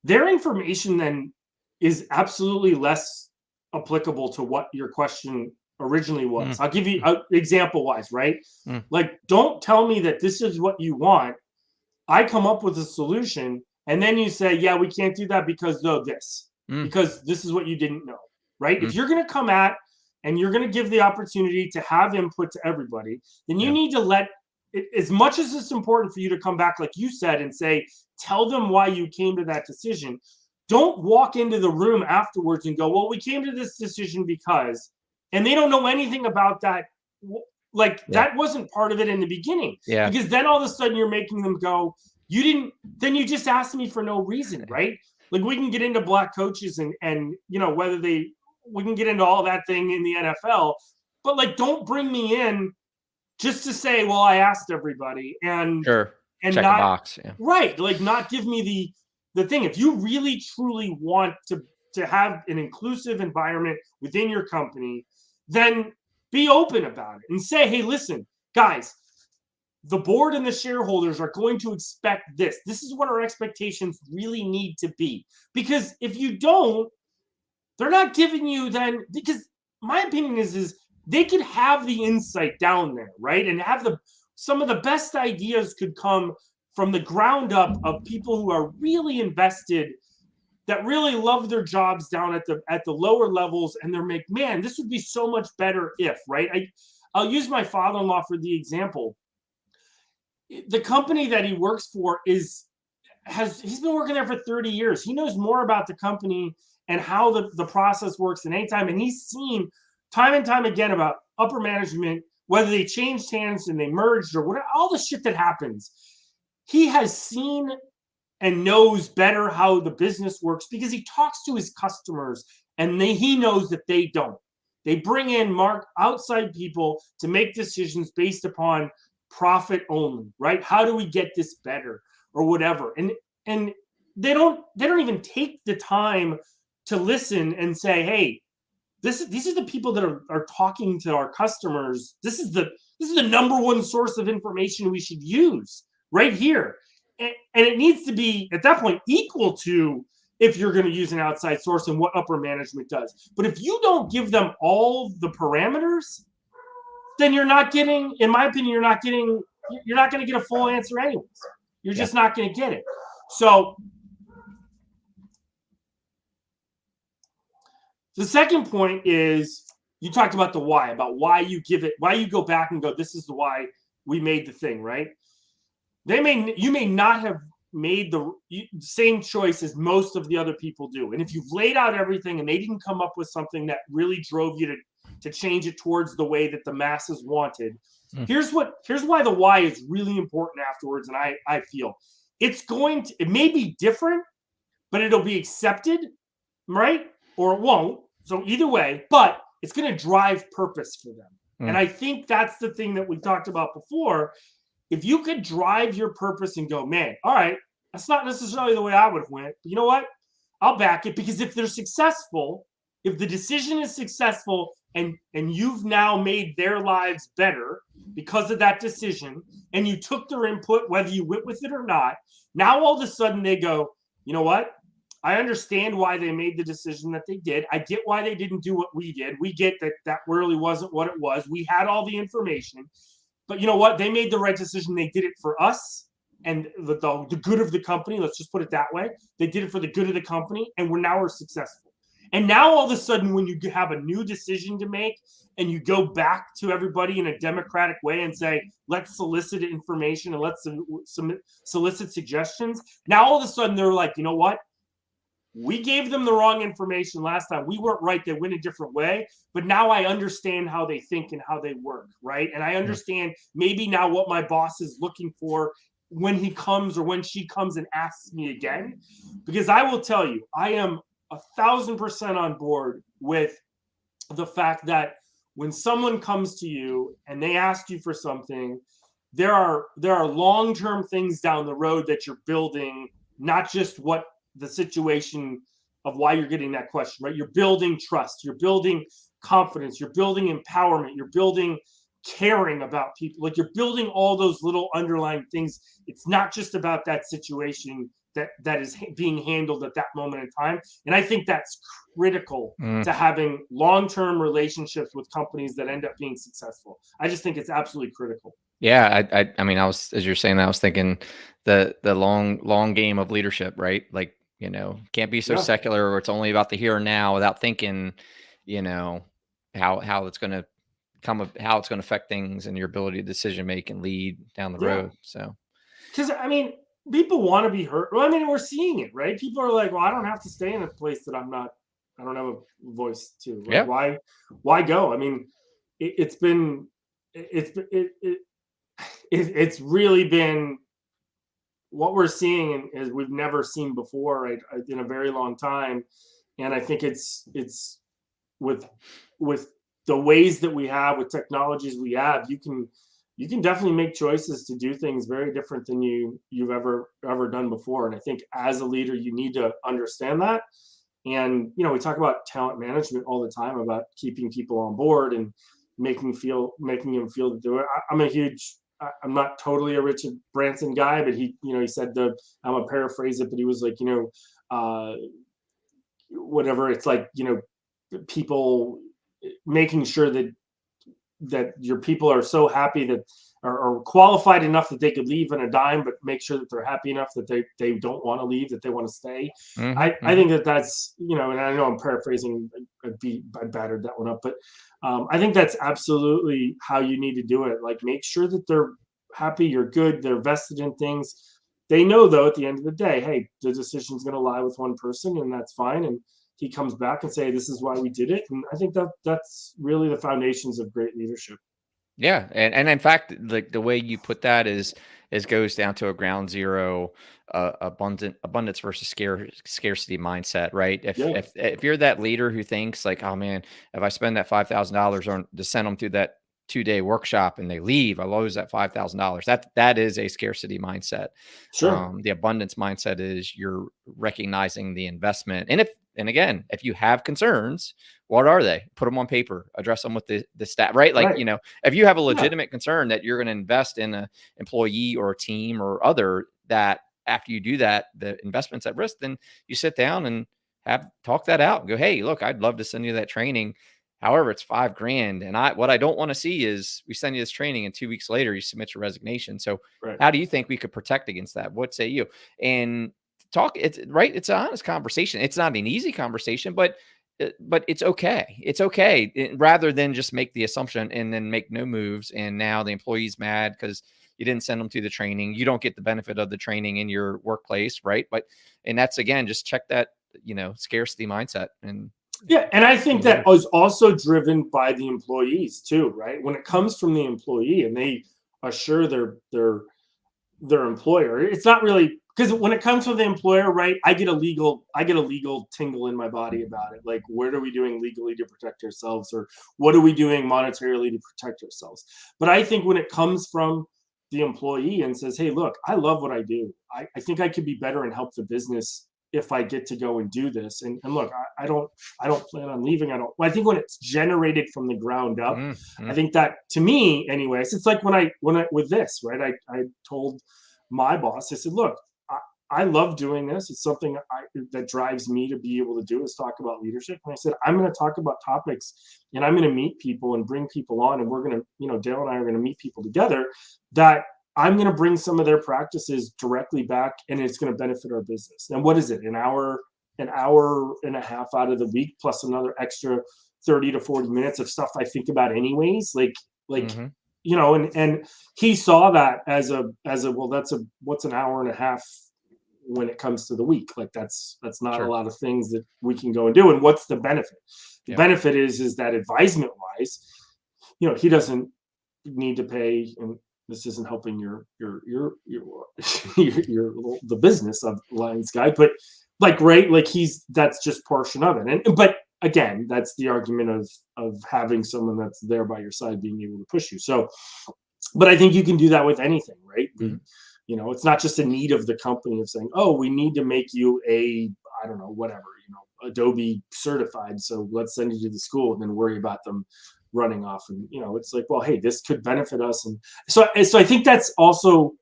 their information then is absolutely less applicable to what your question originally was. I'll give you example wise, right? Like, don't tell me that this is what you want. I come up with a solution, and then you say, yeah, we can't do that because of this, because this is what you didn't know, right? If you're going to come at and you're going to give the opportunity to have input to everybody, then you need to let it, as much as it's important for you to come back, like you said, and say, tell them why you came to that decision. Don't walk into the room afterwards and go, well, we came to this decision because, and they don't know anything about that. Like, that wasn't part of it in the beginning. Yeah. Because then all of a sudden you're making them go, then you just asked me for no reason, right? Like, we can get into black coaches and we can get into all that thing in the NFL, but like, don't bring me in just to say, well, I asked everybody and check not, a box. Yeah. Right. Like, not give me the thing. If you really truly want to have an inclusive environment within your company, then be open about it and say, hey, listen, guys, the board and the shareholders are going to expect this. This is what our expectations really need to be. Because if you don't, they're not giving you then, because my opinion is they could have the insight down there, right? And have some of the best ideas could come from the ground up of people who are really invested, that really love their jobs down at the lower levels, and they're man, this would be so much better if, right? I'll use my father-in-law for the example. The company that he works for he's been working there for 30 years. He knows more about the company and how the process works than any time. And he's seen time and time again about upper management, whether they changed hands and they merged or whatever, all the shit that happens. He has seen and knows better how the business works because he talks to his customers, and he knows that they don't. They bring in outside people to make decisions based upon profit only, right? How do we get this better or whatever? And they don't even take the time to listen and say, hey, these are the people that are talking to our customers. This is the number one source of information we should use right here. And it needs to be, at that point, equal to if you're going to use an outside source and what upper management does. But if you don't give them all the parameters, then you're not getting, in my opinion, you're not going to get a full answer anyways. You're just not going to get it. So the second point is, you talked about the why, about why you go back and go, this is the why we made the thing, right? You may not have made the same choice as most of the other people do, and if you've laid out everything and they didn't come up with something that really drove you to change it towards the way that the masses wanted, here's why the why is really important afterwards. And I feel it may be different, but it'll be accepted, right? Or it won't. So either way, but it's going to drive purpose for them. And I think that's the thing that we talked about before. If you could drive your purpose and go, man, all right, that's not necessarily the way I would have went, but you know what? I'll back it, because if they're successful, if the decision is successful and you've now made their lives better because of that decision, and you took their input, whether you went with it or not, now all of a sudden they go, you know what? I understand why they made the decision that they did. I get why they didn't do what we did. We get that really wasn't what it was. We had all the information. But you know what? They made the right decision. They did it for us and the good of the company. Let's just put it that way. They did it for the good of the company, and we're successful. And now all of a sudden, when you have a new decision to make and you go back to everybody in a democratic way and say, let's solicit information and let's solicit suggestions. Now all of a sudden they're like, you know what? We gave them the wrong information last time. We weren't right. They went a different way. But now I understand how they think and how they work, right? And I understand maybe now what my boss is looking for when he comes or when she comes and asks me again. Because I will tell you, I am 1,000% on board with the fact that when someone comes to you and they ask you for something, there are long-term things down the road that you're building, not just what the situation of why you're getting that question, right? You're building trust, you're building confidence, you're building empowerment, you're building caring about people. Like, you're building all those little underlying things. It's not just about that situation that is being handled at that moment in time. And I think that's critical to having long-term relationships with companies that end up being successful. I just think it's absolutely critical. Yeah, I mean, as you're saying that, I was thinking the long game of leadership, right? Like, can't be so secular where it's only about the here and now without thinking, how it's going to how it's going to affect things and your ability to decision make and lead down the road. So, because I mean, people want to be heard. Well, I mean, we're seeing it, right? People are like, well, I don't have to stay in a place that I don't have a voice to. Like, why go? I mean, it's really been what we're seeing is we've never seen before, right, in a very long time. And I think it's with the ways that we have, with technologies we have, you can definitely make choices to do things very different than you've ever done before. And I think as a leader, you need to understand that. And we talk about talent management all the time, about keeping people on board and making them feel that I'm not totally a Richard Branson guy, but he said I'm gonna paraphrase it, but he was like, whatever. It's like, people making sure that your people are so happy that are qualified enough that they could leave on a dime, but make sure that they're happy enough that they don't want to leave, that they want to stay. I think that's, and I know I'm paraphrasing, I battered that one up, but I think that's absolutely how you need to do it. Like, make sure that they're happy, you're good, they're vested in things. They know, though, at the end of the day, hey, the decision's going to lie with one person, and that's fine. And he comes back and say, this is why we did it. And I think that's really the foundations of great leadership. Yeah. And in fact, like, the way you put that is goes down to a ground zero, abundance versus scarcity mindset, right? If you're that leader who thinks like, oh man, if I spend that $5,000 to send them through that 2-day workshop and they leave, I lose that $5,000. That is a scarcity mindset. Sure. The abundance mindset is you're recognizing the investment. And again, if you have concerns, what are they? Put them on paper, address them with the staff, right? Like, if you have a legitimate concern that you're going to invest in an employee or a team or other, that after you do that, the investment's at risk, then you sit down and talk that out and go, hey, look, I'd love to send you that training. However, it's $5,000. And what I don't want to see is we send you this training and 2 weeks later, you submit your resignation. So how do you think we could protect against that? What say you? And it's right. It's an honest conversation. It's not an easy conversation, but it's okay. It's okay. Rather than just make the assumption and then make no moves. And now the employee's mad because you didn't send them to the training. You don't get the benefit of the training in your workplace, right? And that's, again, just check that, scarcity mindset. And yeah, and I think that was also driven by the employees too, right? When it comes from the employee and they assure their employer, it's not really, because when it comes from the employer, right, I get a legal tingle in my body about it. Like, what are we doing legally to protect ourselves, or what are we doing monetarily to protect ourselves? But I think when it comes from the employee and says, hey, look, I love what I do. I think I could be better and help the business if I get to go and do this. And look, I don't plan on leaving. I think when it's generated from the ground up, I think that, to me anyways, it's like when I with this, right, I told my boss, I said, look, I love doing this. It's something that drives me to be able to do, is talk about leadership. And I said, I'm going to talk about topics, and I'm going to meet people and bring people on, and we're going to, Dale and I are going to meet people together that I'm going to bring some of their practices directly back, and it's going to benefit our business. And what is it? An hour and a half out of the week, plus another extra 30 to 40 minutes of stuff I think about anyways. And he saw that as a, well, what's an hour and a half when it comes to the week? Like, that's not a lot of things that we can go and do. And what's the benefit? The benefit is that advisement wise, he doesn't need to pay, and this isn't helping your the business of Lions Guide, but that's just portion of it. But again, that's the argument of having someone that's there by your side, being able to push you. So, but I think you can do that with anything, right? It's not just a need of the company of saying, oh, we need to make you Adobe certified, so let's send you to the school and then worry about them running off. And it's like, well, hey, this could benefit us. And so I think that's also,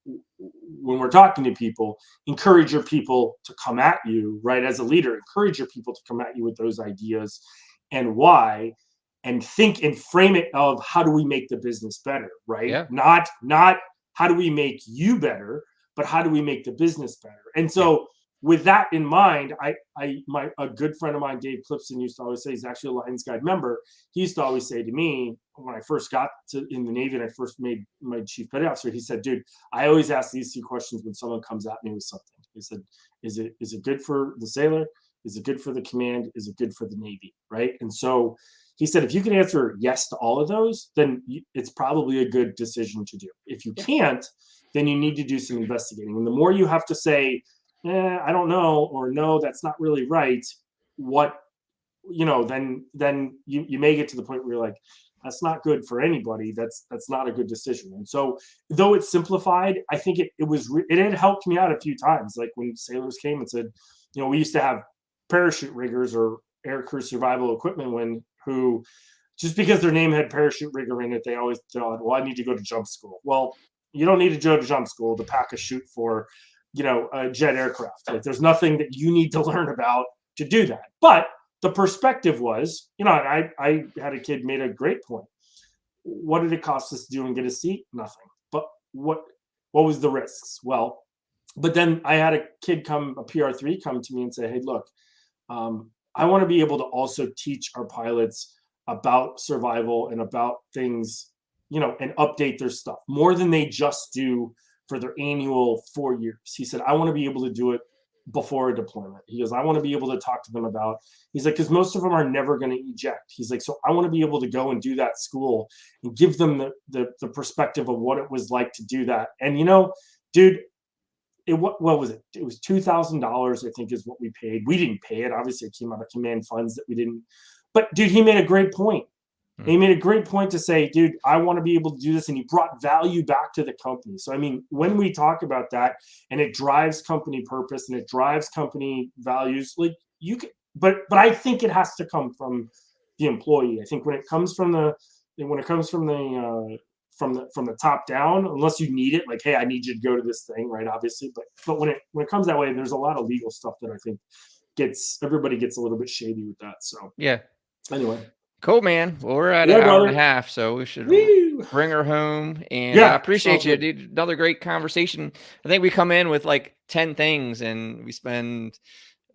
when we're talking to people, encourage your people to come at you, right? As a leader, encourage your people to come at you with those ideas and why, and think and frame it of, how do we make the business better, right? Not how do we make you better, but how do we make the business better? And so with that in mind, a good friend of mine, Dave Clipson, used to always say, he's actually a Lions Guide member. He used to always say to me, when I first got in the Navy and I first made my chief petty officer, he said, dude, I always ask these two questions when someone comes at me with something. He said, is it good for the sailor? Is it good for the command? Is it good for the Navy? Right? And so he said, if you can answer yes to all of those, then it's probably a good decision to do. If you can't, then you need to do some investigating. And the more you have to say, I don't know, or no, that's not really right, then you may get to the point where you're like, that's not good for anybody. That's not a good decision. And so, though it's simplified, I think it had helped me out a few times. Like when sailors came and said, we used to have parachute riggers or aircrew survival equipment who just because their name had parachute rigger in it, they always thought, well, I need to go to jump school. Well, you don't need to go to jump school to pack a chute for a jet aircraft. Like, there's nothing that you need to learn about to do that. But the perspective was, I had a kid made a great point. What did it cost us to do and get a seat? Nothing. But what was the risks? Well, but then I had a kid a PR3 come to me and say, hey, look, I want to be able to also teach our pilots about survival and about things, and update their stuff more than they just do for their annual 4 years. He said, I want to be able to do it before a deployment. He goes, I want to be able to talk to them about, he's like, because most of them are never going to eject. He's like, so I want to be able to go and do that school and give them the perspective of what it was like to do that. And, dude, what was it? It was $2,000, I think, is what we paid. We didn't pay it. Obviously, it came out of command funds that we didn't. But, dude, he made a great point. He made a great point to say, dude, I want to be able to do this. And he brought value back to the company. So, I mean, when we talk about that and it drives company purpose and it drives company values, like you can, but I think it has to come from the employee. I think when it comes from the top down, unless you need it, like, hey, I need you to go to this thing, right? Obviously. But when it comes that way, there's a lot of legal stuff that I think everybody gets a little bit shady with that. So, anyway. Cool, man. Well, we're at an hour and a half, so we should bring her home. And I appreciate you, dude. Another great conversation. I think we come in with like 10 things and we spend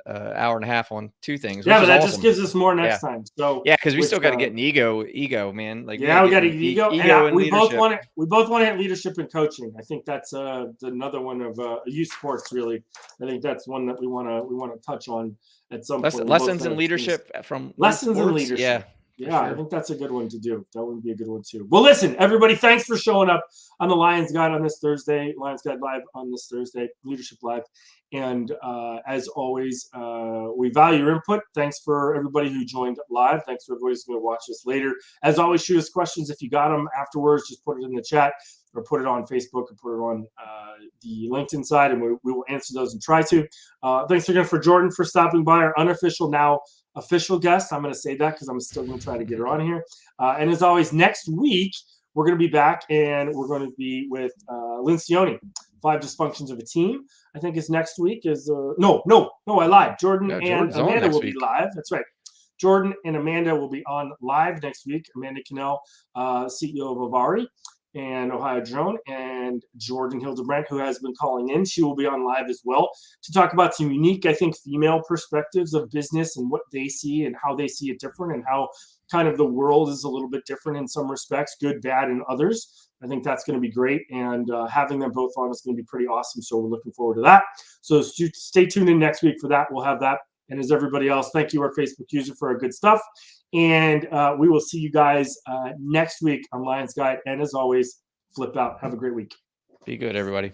hour and a half on 2 things, Yeah, which but is that awesome. just gives us more next Yeah. time. So Yeah, because we which, still got to get an ego, man. Like yeah, we got to get ego, ego and we both leadership. want it. We both want to hit leadership and coaching. I think that's another one of youth sports. Really, I think that's one that we want to touch on at some point. We both Lessons in have leadership from youth lessons in sports. leadership. Yeah, Yeah, I sure. think that's a good one to do. That would be a good one too. Well, listen, everybody, thanks for showing up on the Lions Guide on this Thursday, Lions Guide Live on this Thursday, Leadership Live. And as always, we value your input. Thanks for everybody who joined live. Thanks for everybody who's going to watch this later. As always, shoot us questions. If you got them afterwards, just put it in the chat or put it on Facebook or put it on the LinkedIn side, and we will answer those and try to. Thanks again for Jordan for stopping by, our unofficial now official guest. I'm going to say that because I'm still going to try to get her on here. And as always, next week, we're going to be back and we're going to be with Lincioni, 5 Dysfunctions of a Team. I think is next week. No, I lied. Jordan and Amanda will be live. That's right. Jordan and Amanda will be on live next week. Amanda Cannell, CEO of Avari and Ohio Drone, and Jordan Hildebrandt, who has been calling in. She will be on live as well to talk about some unique, I think, female perspectives of business and what they see and how they see it different and how kind of the world is a little bit different in some respects, good, bad, and others. I think that's going to be great, and having them both on is going to be pretty awesome, so we're looking forward to that. So stay tuned in next week for that. We'll have that. And as everybody else, thank you, our Facebook user, for our good stuff. And we will see you guys next week on Lions Guide. And as always, flip out. Have a great week. Be good, everybody.